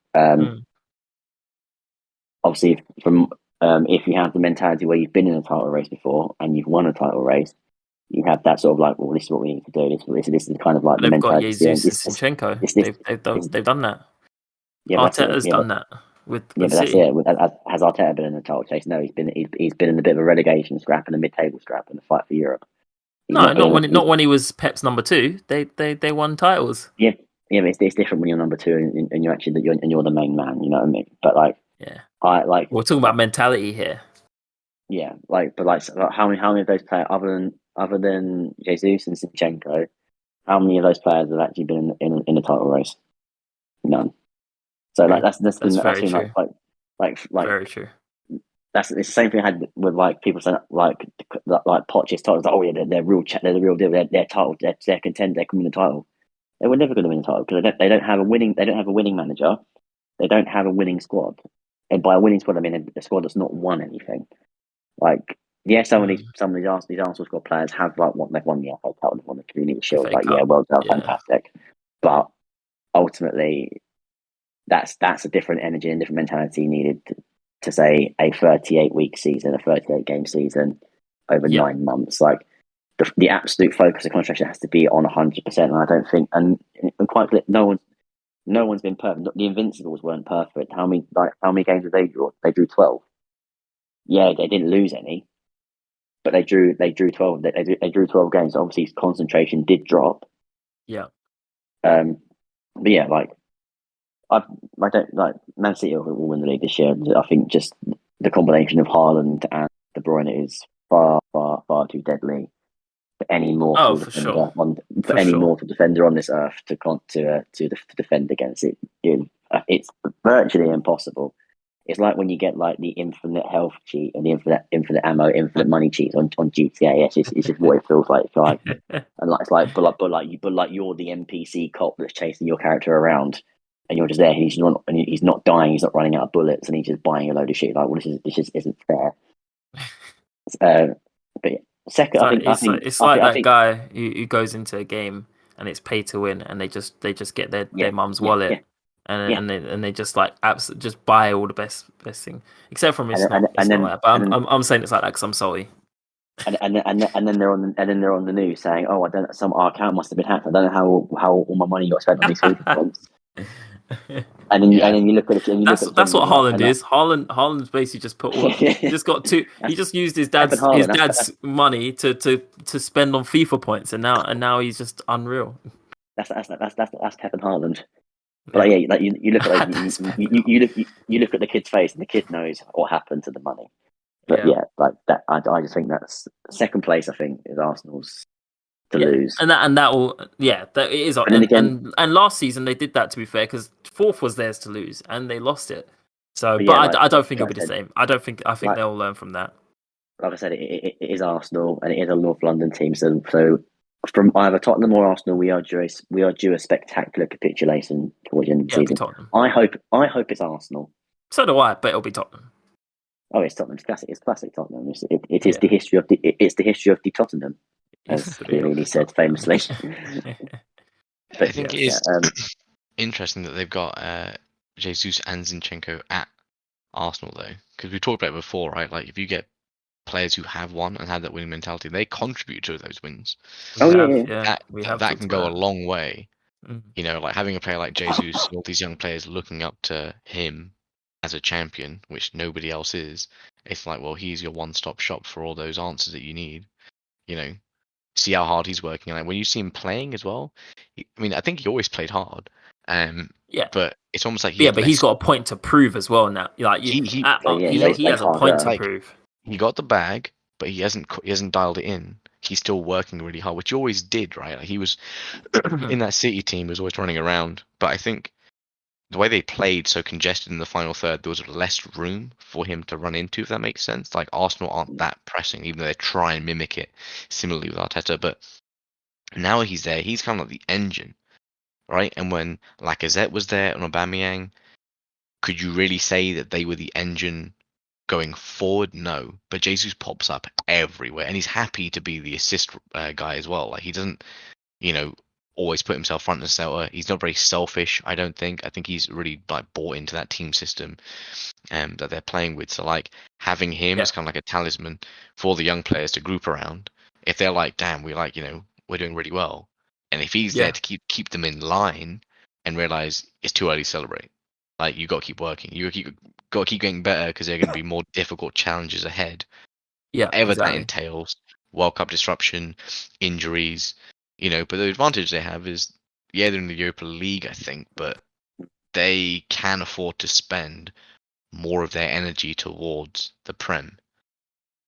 Obviously, if you have the mentality where you've been in a title race before and you've won a title race, you have that sort of like, well, this is what we need to do. This is kind of like they've the got mentality. Jesus and Zinchenko. They've done that. Yeah, Arteta's done that. With but City. That's it. Has Arteta been in the title chase? No, he's been in a bit of a relegation scrap and a mid-table scrap and a fight for Europe. Not when he was Pep's number 2. They won titles. Yeah, but it's different when you're number 2 and you're actually you're the main man. You know what I mean? But we're talking about mentality here. Yeah, how many of those players other than Jesus and Zinchenko, how many of those players have actually been in the title race? None. So that's very true. Very true. It's the same thing I had with people saying like Poch's titles. Like, oh yeah, they're the real deal. They're title. They're contender. They can win the title. They were never going to win the title because they don't have a winning. They don't have a winning manager. They don't have a winning squad. And by a winning squad, I mean a squad that's not won anything. Some of these Arsenal squad players have they've won the FA Cup, they've won the Community Shield. Well done, fantastic. But ultimately, that's a different energy and different mentality needed to say a 38-week season, a 38-game season over 9 months. Like the absolute focus of contract has to be on 100%. And I don't think, and quite clear, no one's been perfect. The Invincibles weren't perfect. How many games did they draw? They drew 12. Yeah, they didn't lose any, but they drew 12. They drew 12 games. Obviously, concentration did drop. Yeah. But yeah, like I don't like Man City will win the league this year. I think just the combination of Haaland and De Bruyne is far too deadly for any mortal defender mortal defender on this earth to defend against it. It's virtually impossible. It's like when you get like the infinite health cheat and the infinite ammo, infinite money cheats on GTA. It's just what it feels like. But you're the NPC cop that's chasing your character around, and you're just there. And he's not dying. He's not running out of bullets, and he's just buying a load of shit. Like, well, this just isn't fair. But second, it's like that guy who goes into a game and it's pay to win, and they just get their mum's wallet. Yeah. And they just like absolutely just buy all the best thing, except from it's not like that. But I'm saying it's like that because I'm salty. And then they're on the news saying, "Oh, our account must have been hacked. I don't know how all my money got spent on these FIFA points." And then you look at it. That's what Haaland is. Haaland's basically just put all. He just got two. He just used his dad's money to spend on FIFA points, and now he's just unreal. That's Pep and Haaland. But you look at you look at the kid's face, and the kid knows what happened to the money. But like that, I just think that's second place. I think is Arsenal's to lose, and that will that it is. And last season they did that, to be fair, because fourth was theirs to lose, and they lost it. So, I don't think it'll be the same. I think they'll learn from that. Like I said, it is Arsenal, and it is a North London team. So from either Tottenham or Arsenal, we are due a spectacular capitulation towards the end of the season. Tottenham. I hope it's Arsenal. So do I, but it'll be Tottenham. Oh, it's Tottenham. It's classic Tottenham. It is the history of the Tottenham, as Chiellini said famously. But I think it is interesting that they've got Jesus and Zinchenko at Arsenal, though, because we talked about it before, right? Like, if you get players who have won and have that winning mentality, they contribute to those wins. That can go a long way. Mm. You know, like having a player like Jesus, all these young players looking up to him as a champion, which nobody else is. It's like, well, he's your one-stop shop for all those answers that you need. You know, see how hard he's working. And when you see him playing as well, I think he always played hard. But it's almost like but he's got a point to prove as well now. Like he has a point to prove. He got the bag, but he hasn't dialed it in. He's still working really hard, which he always did, right? Like he was in that City team, was always running around. But I think the way they played so congested in the final third, there was less room for him to run into, if that makes sense. Like Arsenal aren't that pressing, even though they try and mimic it similarly with Arteta. But now he's there, he's kind of like the engine, right? And when Lacazette was there and Aubameyang, could you really say that they were the engine going forward? No, but Jesus pops up everywhere, and he's happy to be the assist guy as well. Like he doesn't, always put himself front and center. He's not very selfish, I don't think. I think he's really like bought into that team system that they're playing with. So like having him is kind of like a talisman for the young players to group around. If they're like, damn, we're doing really well, and if he's there to keep them in line and realize it's too early to celebrate. Like you got to keep working. You got to keep getting better because there are going to be more difficult challenges ahead. Yeah, whatever that entails. World Cup disruption, injuries. But the advantage they have is, they're in the Europa League, I think, but they can afford to spend more of their energy towards the Prem.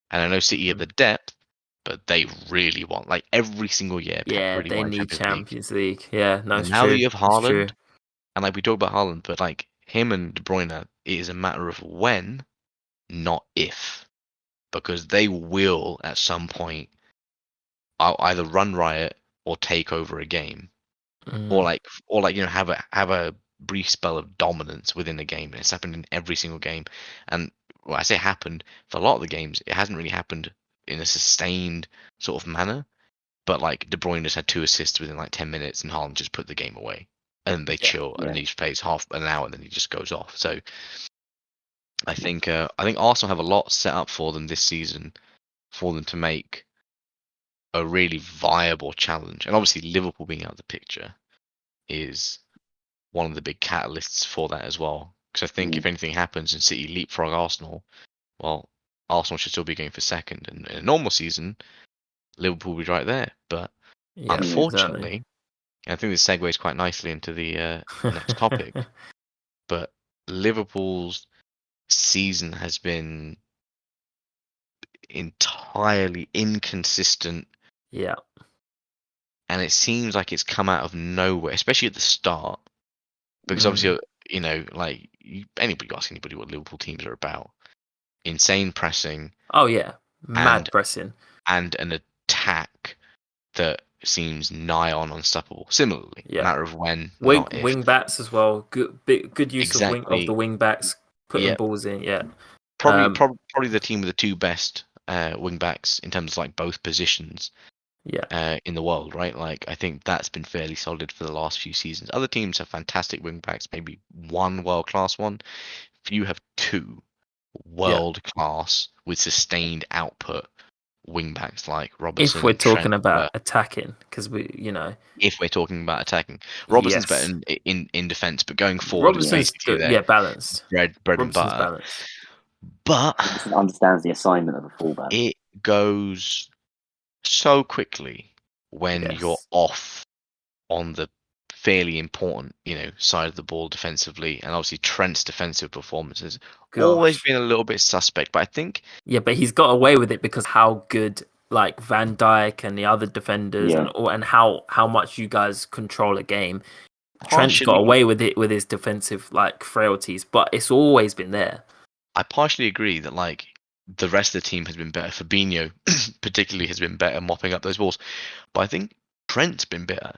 And I know City have the depth, but they really want, like every single year. They need Champions League. Yeah, no, it's now true. You have Haaland, and like we talk about Haaland, but like him and De Bruyne, it is a matter of when, not if, because they will at some point either run riot or take over a game, or have a brief spell of dominance within the game. And it's happened in every single game. And I say happened for a lot of the games, it hasn't really happened in a sustained sort of manner. But like De Bruyne just had 2 assists within like 10 minutes, and Haaland just put the game away, and they chill, and he plays half an hour, and then he just goes off. So I think Arsenal have a lot set up for them this season, for them to make a really viable challenge. And obviously, Liverpool being out of the picture is one of the big catalysts for that as well. Because I think if anything happens and City leapfrog Arsenal, well, Arsenal should still be going for second. And in a normal season, Liverpool will be right there. But unfortunately, and I think this segues quite nicely into the next topic. But Liverpool's season has been entirely inconsistent. Yeah. And it seems like it's come out of nowhere, especially at the start. Because obviously, you know, like anybody ask anybody what Liverpool teams are about. Insane pressing. Oh yeah. Mad pressing. And an attack that seems nigh on unstoppable. Similarly, matter of when, not if. Wing backs as well. Good use of the wing backs, putting balls in. Yeah. Probably the team with the two best wing backs in terms of like both positions. Yeah. In the world, right? Like I think that's been fairly solid for the last few seasons. Other teams have fantastic wing backs, maybe one world class one. If you have two world class with sustained output wing backs like Robertson, if we're talking Trent, about attacking, because if we're talking about attacking, Robertson's better in defense, but going forward, Robertson's good, balanced. Bread and butter. Balanced. But Robertson understands the assignment of a fullback. It goes so quickly when you're off on the fairly important, side of the ball defensively, and obviously Trent's defensive performances always been a little bit suspect. But I think but he's got away with it because how good like Van Dijk and the other defenders and how much you guys control a game. Trent's got away with it with his defensive like frailties, but it's always been there. I partially agree that like the rest of the team has been better. Fabinho particularly has been better mopping up those balls. But I think Trent's been better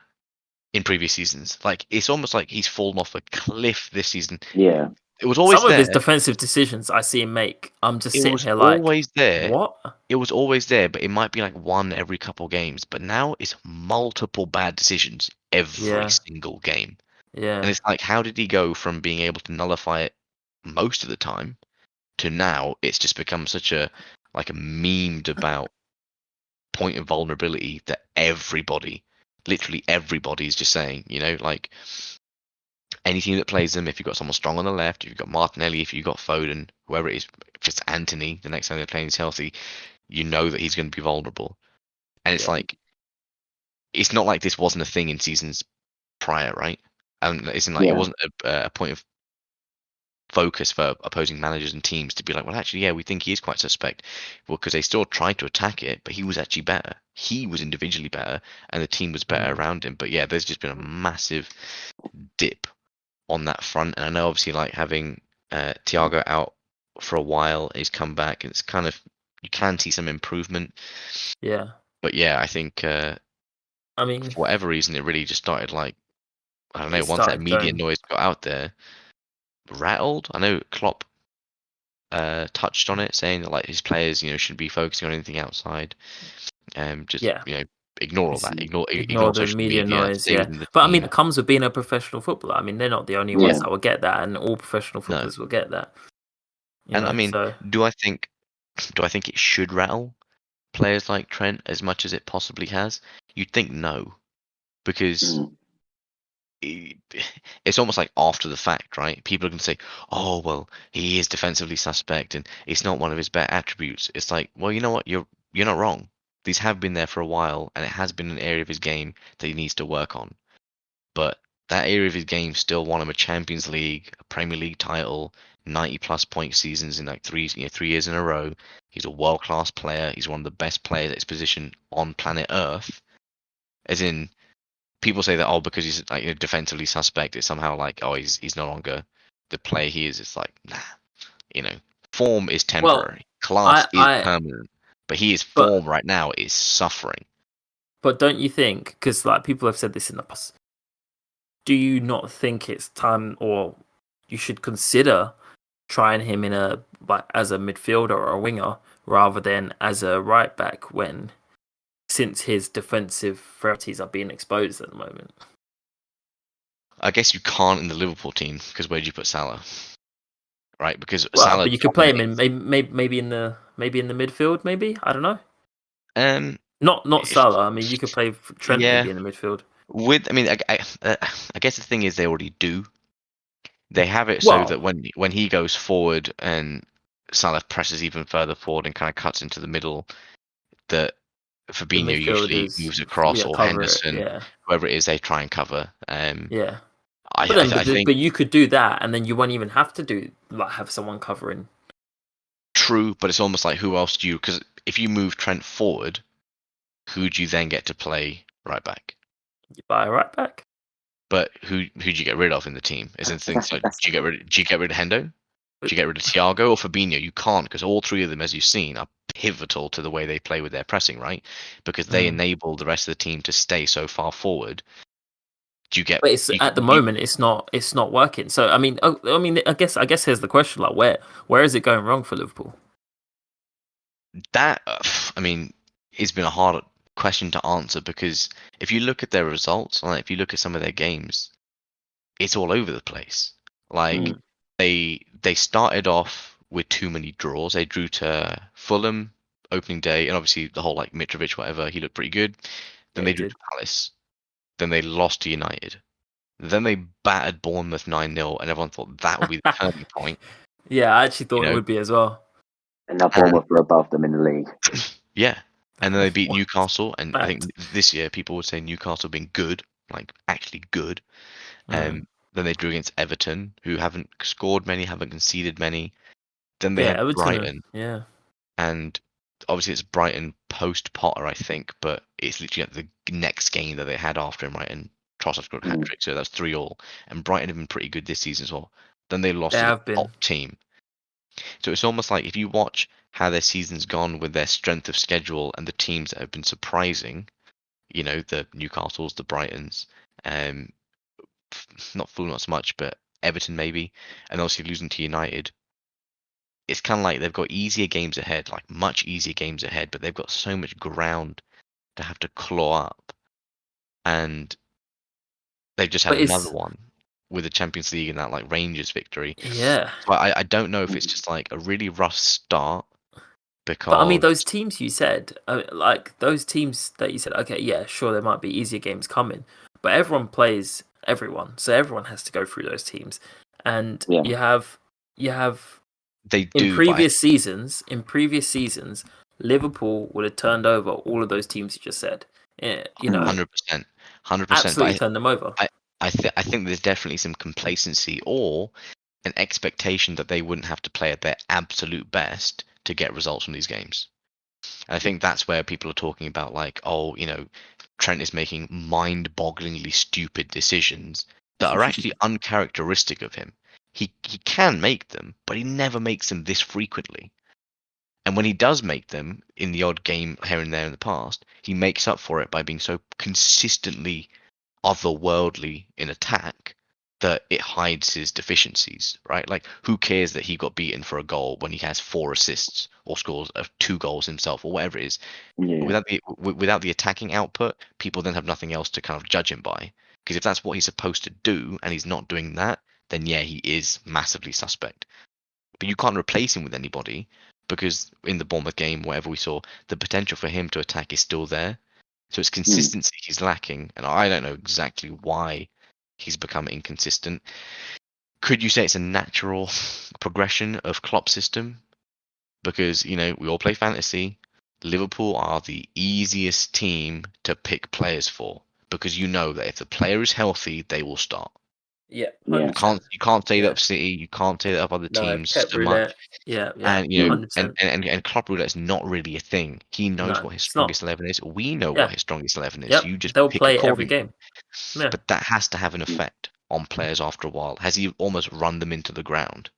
in previous seasons. Like it's almost like he's fallen off a cliff this season. Yeah. It was always some there. Of his defensive decisions I see him make. I'm just sitting here like always there. What? It was always there, but it might be like one every couple games. But now it's multiple bad decisions every single game. Yeah. And it's like, how did he go from being able to nullify it most of the time to now it's just become such a memed about point of vulnerability that literally everybody is just saying, like any team that plays them, if you've got someone strong on the left, if you've got Martinelli, if you've got Foden, whoever it is, if it's Anthony, the next time they're playing is healthy, you know that he's going to be vulnerable. And it's like, it's not like this wasn't a thing in seasons prior, right? And it wasn't a point of focus for opposing managers and teams to be like, well, actually, we think he is quite suspect. Well, because they still tried to attack it, but he was actually better. He was individually better, and the team was better around him. But there's just been a massive dip on that front. And I know, obviously, like having Thiago out for a while, he's come back, and it's kind of, you can see some improvement. Yeah. But I think, for whatever reason, it really just started like, I don't know, once that media noise got out there, rattled. I know Klopp touched on it, saying that like his players, shouldn't be focusing on anything outside. Ignore all that. Ignore the media noise. But team. it comes with being a professional footballer. They're not the only ones that will get that, and all professional footballers will get that. Do I think it should rattle players like Trent as much as it possibly has? You'd think no, because it's almost like after the fact, right? People are going to say, oh, well, he is defensively suspect and it's not one of his better attributes. It's like, well, you know what? You're not wrong. These have been there for a while, and it has been an area of his game that he needs to work on. But that area of his game still won him a Champions League, a Premier League title, 90-plus point seasons in like 3 years in a row. He's a world-class player. He's one of the best players at his position on planet Earth. As in, people say that, because he's like defensively suspect, it's somehow like, he's no longer the player he is. It's like, nah, form is temporary, class is permanent, but form right now is suffering. But don't you think, because like people have said this in the past, do you not think it's time, or you should consider trying him as a midfielder or a winger rather than as a right back since his defensive frailties are being exposed at the moment? I guess you can't in the Liverpool team, because where do you put Salah? right? Because Well, but you could play him in maybe in the midfield. Maybe I don't know. Not Salah. I mean, you could play Trent maybe in the midfield. I guess the thing is they already do. They have it so that when he goes forward and Salah presses even further forward and kind of cuts into the middle, that Fabinho usually moves across, or Henderson, whoever it is, they try and cover. But you could do that, and then you won't even have to have someone covering. True, but it's almost like who else do you? Because if you move Trent forward, who do you then get to play right back? You buy a right back. But who do you get rid of in the team? Isn't things like do you get rid of Hendo? Do you get rid of Thiago or Fabinho? You can't, because all three of them, as you've seen, are pivotal to the way they play with their pressing, right? Because they enable the rest of the team to stay so far forward. Do you get? But at the moment, it's not working. So I mean, I guess here's the question: like, where is it going wrong for Liverpool? That it's been a hard question to answer, because if you look at their results, like if you look at some of their games, it's all over the place. Like they started off with too many draws. They drew to Fulham opening day, and obviously the whole like Mitrovic, whatever, he looked pretty good. Then they drew to Palace. Then they lost to United. Then they battered Bournemouth 9-0, and everyone thought that would be the turning point. Yeah, I actually thought it would be as well. And now Bournemouth were above them in the league. Yeah. And then they beat Newcastle, and I think this year people would say Newcastle being good, like actually good. Then they drew against Everton, who haven't scored many, haven't conceded many. Then they had Brighton. And obviously it's Brighton post Potter, I think, but it's literally at the next game that they had after him, right? And Trossard scored a hat-trick, so that's 3-3. And Brighton have been pretty good this season as well. Then they lost to the top team. So it's almost like if you watch how their season's gone with their strength of schedule and the teams that have been surprising, the Newcastles, the Brightons, not Fulham not so much, but Everton maybe, and obviously losing to United, it's kind of like they've got easier games ahead, like much easier games ahead, but they've got so much ground to have to claw up, and they've just had another one with the Champions League and that like Rangers victory. Yeah. So I don't know if it's just like a really rough start. Because... But I mean, those teams you said, like those teams that you said, okay, yeah, sure, there might be easier games coming, but everyone plays everyone, so everyone has to go through those teams, and you have they in previous seasons, Liverpool would have turned over all of those teams you just said. Yeah, 100%, absolutely turn them over. I think there's definitely some complacency or an expectation that they wouldn't have to play at their absolute best to get results from these games. And I think that's where people are talking about like, Trent is making mind-bogglingly stupid decisions that are actually uncharacteristic of him. He can make them, but he never makes them this frequently. And when he does make them in the odd game here and there in the past, he makes up for it by being so consistently otherworldly in attack that it hides his deficiencies, right? Like, who cares that he got beaten for a goal when he has 4 assists or scores 2 goals himself or whatever it is? Yeah. Without the attacking output, people then have nothing else to kind of judge him by. Because if that's what he's supposed to do and he's not doing that, then yeah, he is massively suspect. But you can't replace him with anybody, because in the Bournemouth game, whatever we saw, the potential for him to attack is still there. So it's consistency he's lacking, and I don't know exactly why he's become inconsistent. Could you say it's a natural progression of Klopp's system? Because, we all play fantasy. Liverpool are the easiest team to pick players for, because you know that if the player is healthy, they will start. Yeah, you can't say that up City. You can't say that up other teams so much. Yeah, and and Klopp roulette is not really a thing. He knows what his strongest 11 is. We know what his strongest 11 is. You just they'll pick play every game. Yeah. But that has to have an effect on players after a while. Has he almost run them into the ground?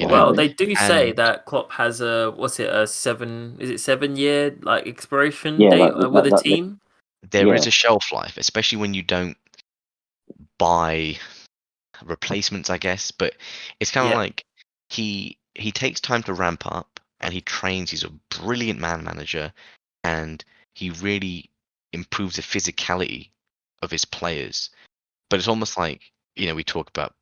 Well, they do say that Klopp has a 7-year like expiration date with a team. There is a shelf life, especially when you don't buy replacements, I guess. But it's kind of like he takes time to ramp up, and he trains. He's a brilliant man manager, and he really improves the physicality of his players. But it's almost like, we talk about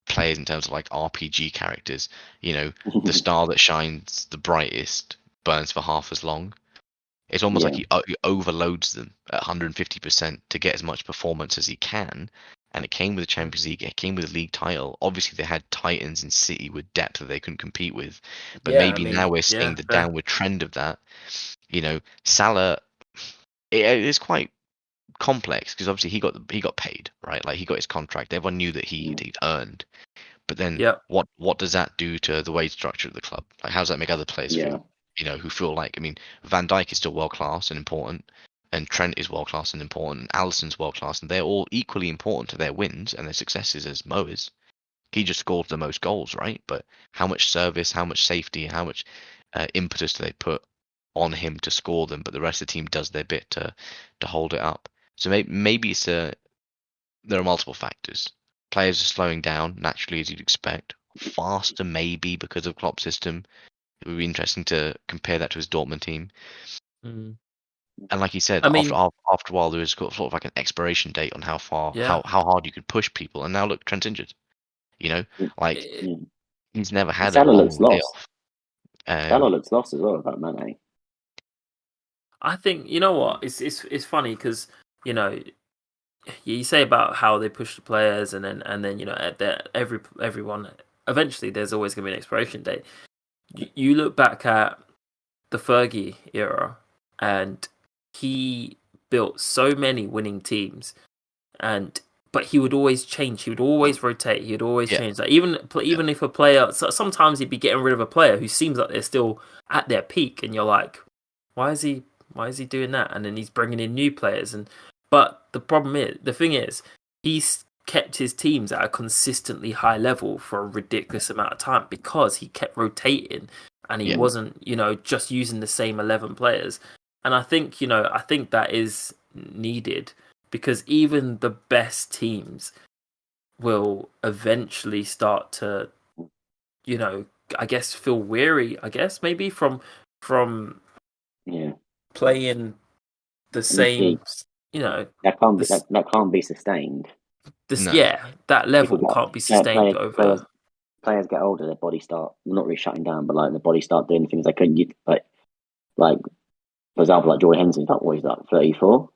players in terms of like RPG characters. You know, the star that shines the brightest burns for half as long. It's almost like he overloads them at 150% to get as much performance as he can. And it came with the Champions League. It came with the league title. Obviously, they had Titans in City with depth that they couldn't compete with. But maybe now we're seeing the downward trend of that. You know, Salah, it is quite complex because obviously he got paid, right? Like he got his contract. Everyone knew that he'd earned. But then what does that do to the wage structure of the club? Like how does that make other players feel? You know, who feel like, I mean, Van Dijk is still world class and important, and Trent is world class and important, and Alisson's world class, and they're all equally important to their wins and their successes as Mo is. He just scored the most goals, right? But how much service, how much safety, how much impetus do they put on him to score them? But the rest of the team does their bit to hold it up. So maybe it's there are multiple factors. Players are slowing down naturally, as you'd expect. Faster, maybe because of Klopp's system. It would be interesting to compare that to his Dortmund team. And like you said, after a while, there is sort of like an expiration date on how far, how hard you could push people. And now look, Trent's injured. You know, like he's never had a long layoff. Salah looks lost as well about Mane. I think, you know what, it's funny because, you know, you say about how they push the players, and then you know, everyone eventually there's always going to be an expiration date. You look back at the Fergie era, and he built so many winning teams, but he would always change. He would always rotate. He would always change. Like even if a player, sometimes he'd be getting rid of a player who seems like they're still at their peak, and you're like, why is he doing that? And then he's bringing in new players, but the thing is, he's kept his teams at a consistently high level for a ridiculous amount of time because he kept rotating and he wasn't, you know, just using the same 11 players. And I think that is needed because even the best teams will eventually start to, you know, I guess feel weary, maybe from playing the same, you know, that can't be sustained. That level can't be sustained over. Players get older, their body start not really shutting down, but like their body start doing things they couldn't. Like for example, like Jordan Henderson's he's like 34.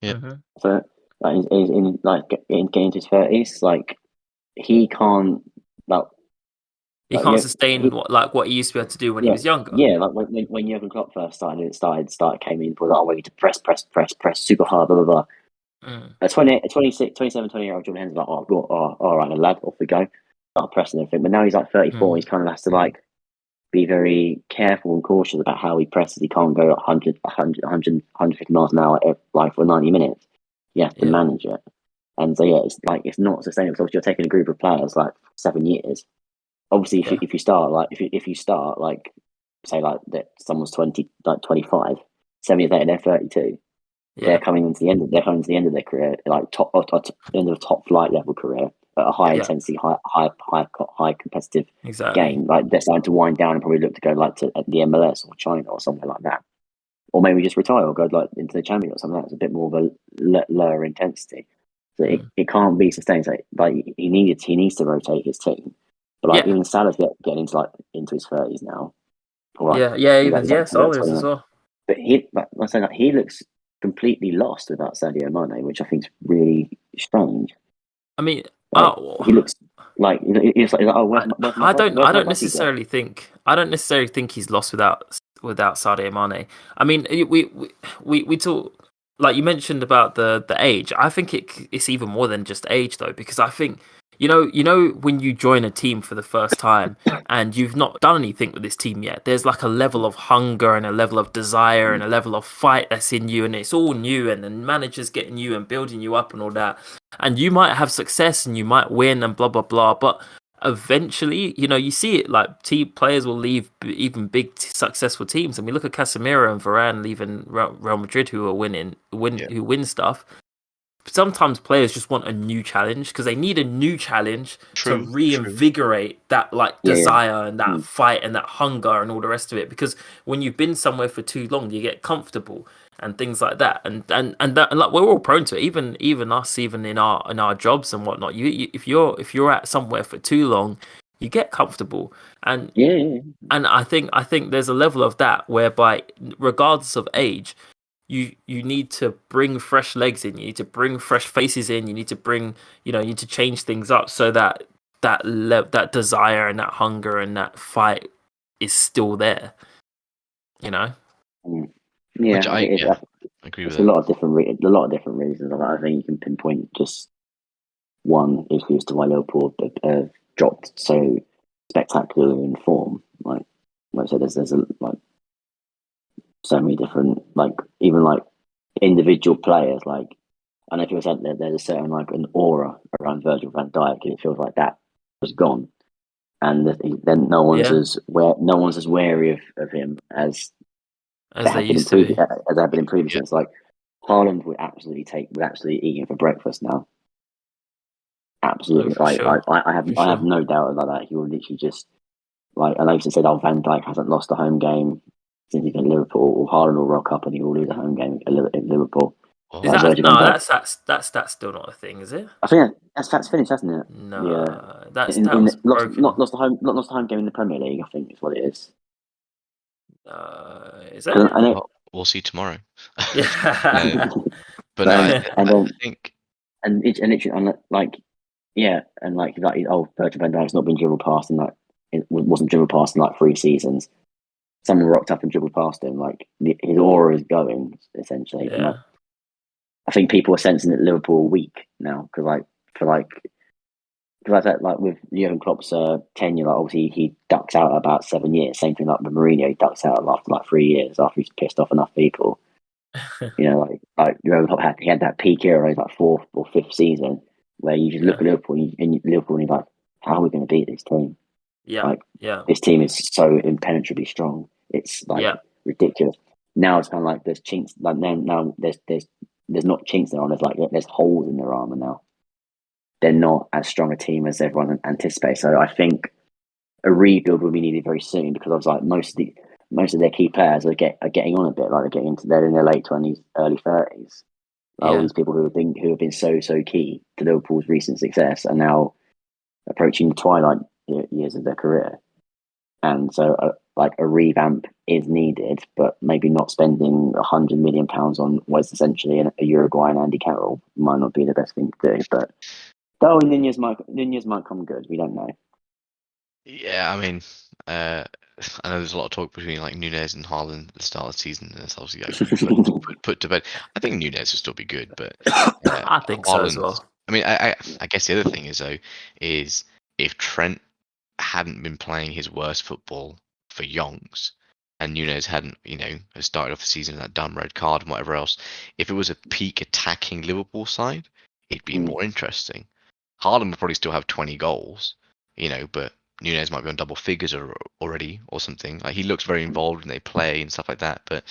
Yeah. So like in getting into his 30s, like he can't sustain what he used to be able to do when he was younger. Yeah, like when Jurgen Klopp first came in, was like, we need to press super hard, blah, blah, blah. A 27, 20-year-old Jordan Henderson's like, all right, lad, off we go. Start pressing everything. But now he's like 34, he's kind of has to like be very careful and cautious about how he presses. He can't go 150 miles an hour like for 90 minutes. You have to manage it. And so it's like it's not sustainable. So you're taking a group of players like 7 years. Obviously, if you start like say like that someone's 20, like 25, 7 years later they're 32. They're coming into the end of their career, like end of a top flight level career at a high intensity, high competitive game. Like they're starting to wind down and probably look to go like to the MLS or China or somewhere like that, or maybe just retire or go like into the Champions or something that's a bit more of a lower intensity. So it can't be sustained. Like he needs to rotate his team, but like even Salah's getting into his 30s now. Salah as well. But he looks completely lost without Sadio Mane, which I think is really strange. I mean, he looks like he's like I don't necessarily think he's lost without Sadio Mane. I mean, we talk, like you mentioned about the age. I think it's even more than just age though, because I think you know when you join a team for the first time and you've not done anything with this team yet, there's like a level of hunger and a level of desire and a level of fight that's in you, and it's all new, and the manager's getting you and building you up and all that, and you might have success and you might win and blah blah blah, but eventually, you know, you see it like players will leave even big successful teams, and we look at Casemiro and Varane leaving Real Madrid, who are who win stuff. sometimes players just want a new challenge because they need a new challenge to reinvigorate that like desire and that fight and that hunger and all the rest of it. Because when you've been somewhere for too long, you get comfortable and things like that. And like we're all prone to it. Even us, even in our jobs and whatnot. If you're at somewhere for too long, you get comfortable. And and I think there's a level of that whereby, regardless of age, you need to bring fresh legs in. You need to bring fresh faces in. You need to bring, you need to change things up so that that desire and that hunger and that fight is still there. Yeah, which I agree with. There's a lot of different reasons. I think you can pinpoint just one issue as to why Liverpool have dropped so spectacularly in form. Like I said, there's so many different, even individual players. Like, I know if you said that there's a certain an aura around Virgil van Dijk, and it feels like that was gone, and then no one's as wary of him as they used to be, as they've been in previous years. Like Haaland would absolutely eat him for breakfast now. Absolutely, I have no doubt about that. He will literally just I know you said, Van Dijk hasn't lost a home game since he's been at Liverpool, or Haaland will rock up and he will lose a home game at Liverpool. That's still not a thing, is it? I think that's finished, hasn't it? No, that's not lost a home game in the Premier League. I think is what it is. Is that? We'll see tomorrow. Yeah, but I think, Virgil van Dijk's not been dribbled past, and it wasn't dribbled past in 3 seasons. Someone rocked up and dribbled past him. His aura is going essentially. Yeah. I think people are sensing that Liverpool are weak now because with Jurgen Klopp's tenure, obviously he ducks out about 7 years. Same thing with Mourinho, he ducks out after 3 years after he's pissed off enough people. Jurgen Klopp had that peak era, his 4th or 5th season, where you just look at Liverpool and you're like, how are we going to beat this team? This team is so impenetrably strong. It's ridiculous. Now it's kind of there's chinks. Now there's not chinks in their armor. There's holes in their armor now. They're not as strong a team as everyone anticipates. So I think a rebuild will be needed very soon because I was most of their key players are getting on a bit. They're in their late 20s, early 30s. All these people who have been so key to Liverpool's recent success are now approaching the twilight years of their career, and so a revamp is needed, but maybe not spending £100 million on what's essentially a Uruguayan Andy Carroll might not be the best thing to do. But Nunez might come good. We don't know. Yeah, I mean, I know there's a lot of talk between Nunez and Haaland at the start of the season, and it's obviously put to bed. I think Nunez will still be good, but I think Haaland, so as well. I mean, I guess the other thing is if Trent hadn't been playing his worst football for yonks, and Nunez hadn't, started off the season with that dumb red card and whatever else, if it was a peak attacking Liverpool side, it'd be more interesting. Haaland would probably still have 20 goals, but Nunez might be on double figures already or something. He looks very involved and they play and stuff like that. But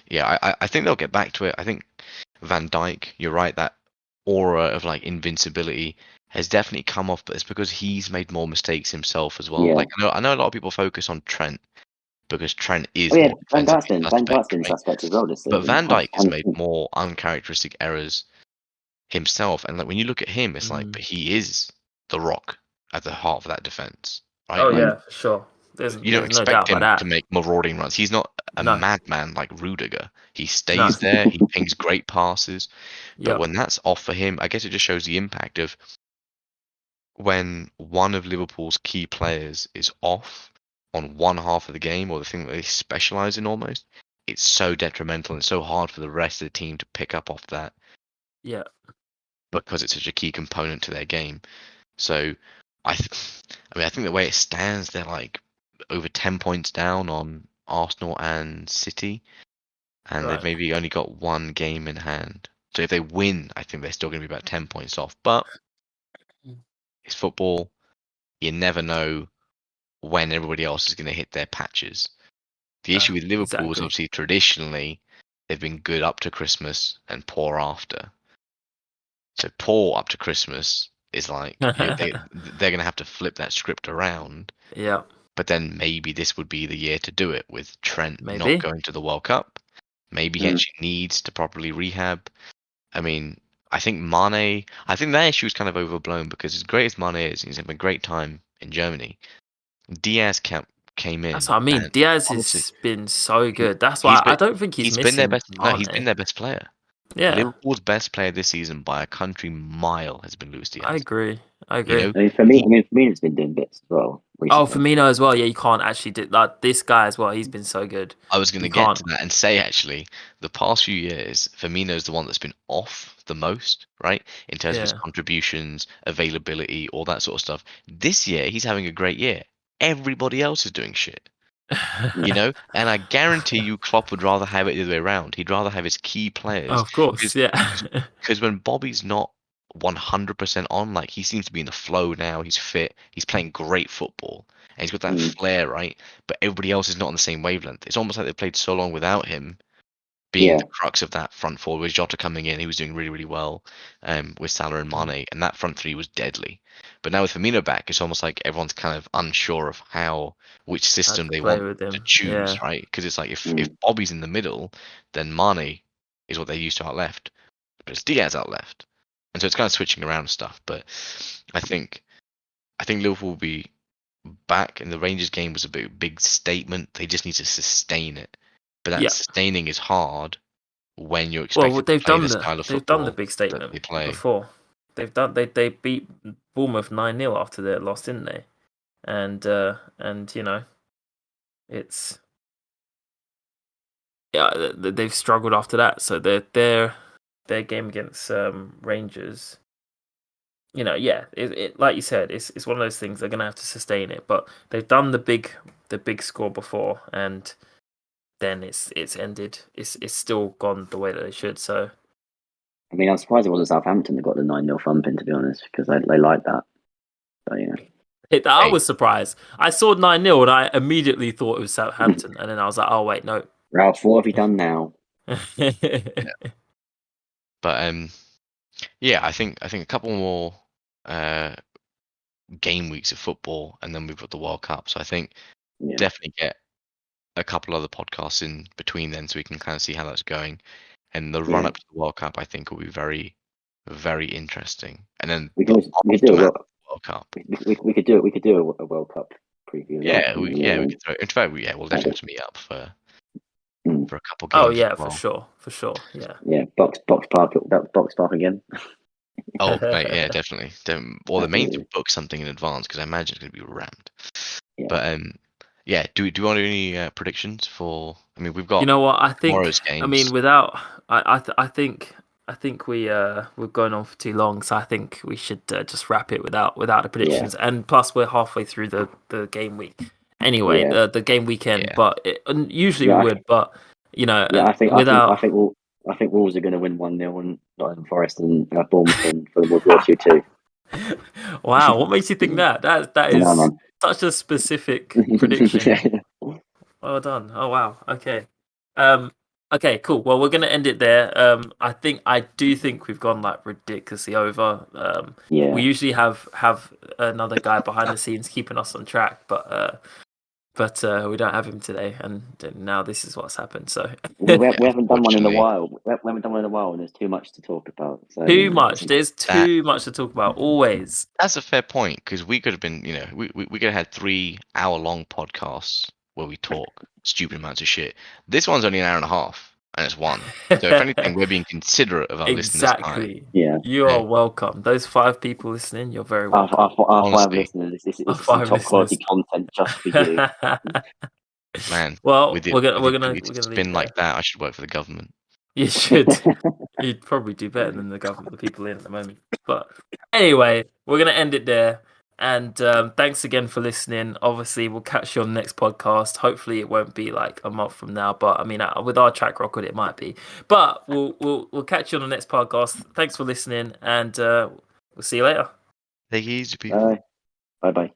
yeah, I think they'll get back to it. I think Van Dijk, you're right, that aura of invincibility has definitely come off, but it's because he's made more mistakes himself as well. Yeah. I know a lot of people focus on Trent because Trent is Van Dijk's been suspect as well this season. But Van Dijk has made more uncharacteristic errors himself, and when you look at him, it's but he is the rock at the heart of that defense, right? Oh yeah, for sure. You don't expect him to make marauding runs. He's not a madman like Rudiger. He stays there. He pings great passes. But when that's off for him, I guess it just shows the impact of when one of Liverpool's key players is off on one half of the game, or the thing that they specialise in almost. It's so detrimental and so hard for the rest of the team to pick up off that. Yeah. Because it's such a key component to their game. So I think the way it stands, they're over 10 points down on Arsenal and City, and they've maybe only got one game in hand. So if they win, I think they're still going to be about 10 points off. But it's football. You never know when everybody else is going to hit their patches. The issue with Liverpool is obviously traditionally they've been good up to Christmas and poor after. So poor up to Christmas is like they're going to have to flip that script around. Yeah. But then maybe this would be the year to do it with Trent not Maybe. going to the World Cup. Maybe he actually needs to properly rehab. I mean, I think Mane, I think that issue is kind of overblown because as great as Mane is, he's having a great time in Germany. Diaz came in. That's what I mean. And Diaz honestly, has been so good. That's why I don't think he's been their missing best. No, he's Mane. been their best player. Yeah. Liverpool's best player this season by a country mile has been Luis Diaz. I agree. You know? I mean, Firmino's been doing bits as well. Recently. Oh, Firmino as well. Yeah, you can't actually do like this guy as well. He's been so good. I was going to get to that and say actually, the past few years, Firmino's the one that's been off the most, right? In terms of his contributions, availability, all that sort of stuff. This year, he's having a great year. Everybody else is doing shit. You know, and I guarantee you, Klopp would rather have it the other way around. He'd rather have his key players. Of course, yeah. Because when Bobby's not 100% on, like he seems to be in the flow now. He's fit. He's playing great football, and he's got that flair, right? But everybody else is not on the same wavelength. It's almost like they played so long without him being the crux of that front four. With Jota coming in, he was doing really, really well. With Salah and Mane, and that front three was deadly. But now with Firmino back, it's almost like everyone's kind of unsure of which system they want to choose, right? Because it's like if Bobby's in the middle, then Mane is what they used to out left, but it's Diaz out left, and so it's kind of switching around stuff. But I think Liverpool will be back, and the Rangers game was a big statement. They just need to sustain it, but that sustaining is hard when you're expected to play the style of football. They've done the big statement before. They beat Bournemouth 9-0 after their loss, didn't they? And you know, it's they've struggled after that. So their game against Rangers, you know, it like you said, it's one of those things they're gonna have to sustain it. But they've done the big score before, and then it's ended. It's still gone the way that they should. So. I mean, I'm surprised it wasn't Southampton that got the 9-0 thumping, to be honest, because they like that. So, yeah. I was surprised. I saw 9-0 and I immediately thought it was Southampton, and then I was like, "Oh wait, no." Ralph, what have you done now? But yeah, I think a couple more game weeks of football, and then we've got the World Cup. So I think definitely get a couple other podcasts in between then, so we can kind of see how that's going. And the run up to the World Cup, I think, will be very, very interesting. And then we could do a World Cup. We could do a World Cup preview. Yeah, we could throw. In fact, we'll definitely have to meet up for a couple games. Oh yeah, for sure. Yeah. Yeah, box park again. Oh mate, yeah, definitely. Well, the main thing, book something in advance because I imagine it's going to be rammed. Yeah. But yeah, do you want to do any predictions for? I mean, we've got. You know what? I think. Tomorrow's games. I mean, without, I think we're going on for too long, so I think we should just wrap it without the predictions. Yeah. And plus, we're halfway through the game week anyway, the game weekend. Yeah. But usually we would, but you know, I think Wolves are going to win 1-0 and Nottingham Forest and Bournemouth and Fulham will draw 2-2. Wow, what makes you think that? That is such a specific prediction. Well done. Oh wow. Okay. Okay. Cool. Well, we're gonna end it there. I do think we've gone like ridiculously over. We usually have another guy behind the scenes keeping us on track, but we don't have him today, and now this is what's happened. So we haven't done one in a while. We haven't done one in a while, and there's too much to talk about. So, too much. There's too much to talk about. Always. That's a fair point because we could have been, you know, we could have had 3-hour-long podcasts where we talk stupid amounts of shit. This one's only an hour and a half, and it's one. So if anything, we're being considerate of our listeners' time. Exactly. Yeah. You are welcome. Those 5 people listening, you're very welcome. Our 5 listeners. This is top quality content just for you. Man. Well, we're gonna spin like that. I should work for the government. You should. You'd probably do better than the government, the people in at the moment. But anyway, we're gonna end it there. And thanks again for listening. Obviously, we'll catch you on the next podcast. Hopefully, it won't be like a month from now. But I mean, with our track record, it might be. But we'll catch you on the next podcast. Thanks for listening, and we'll see you later. Take it easy, people. Bye bye.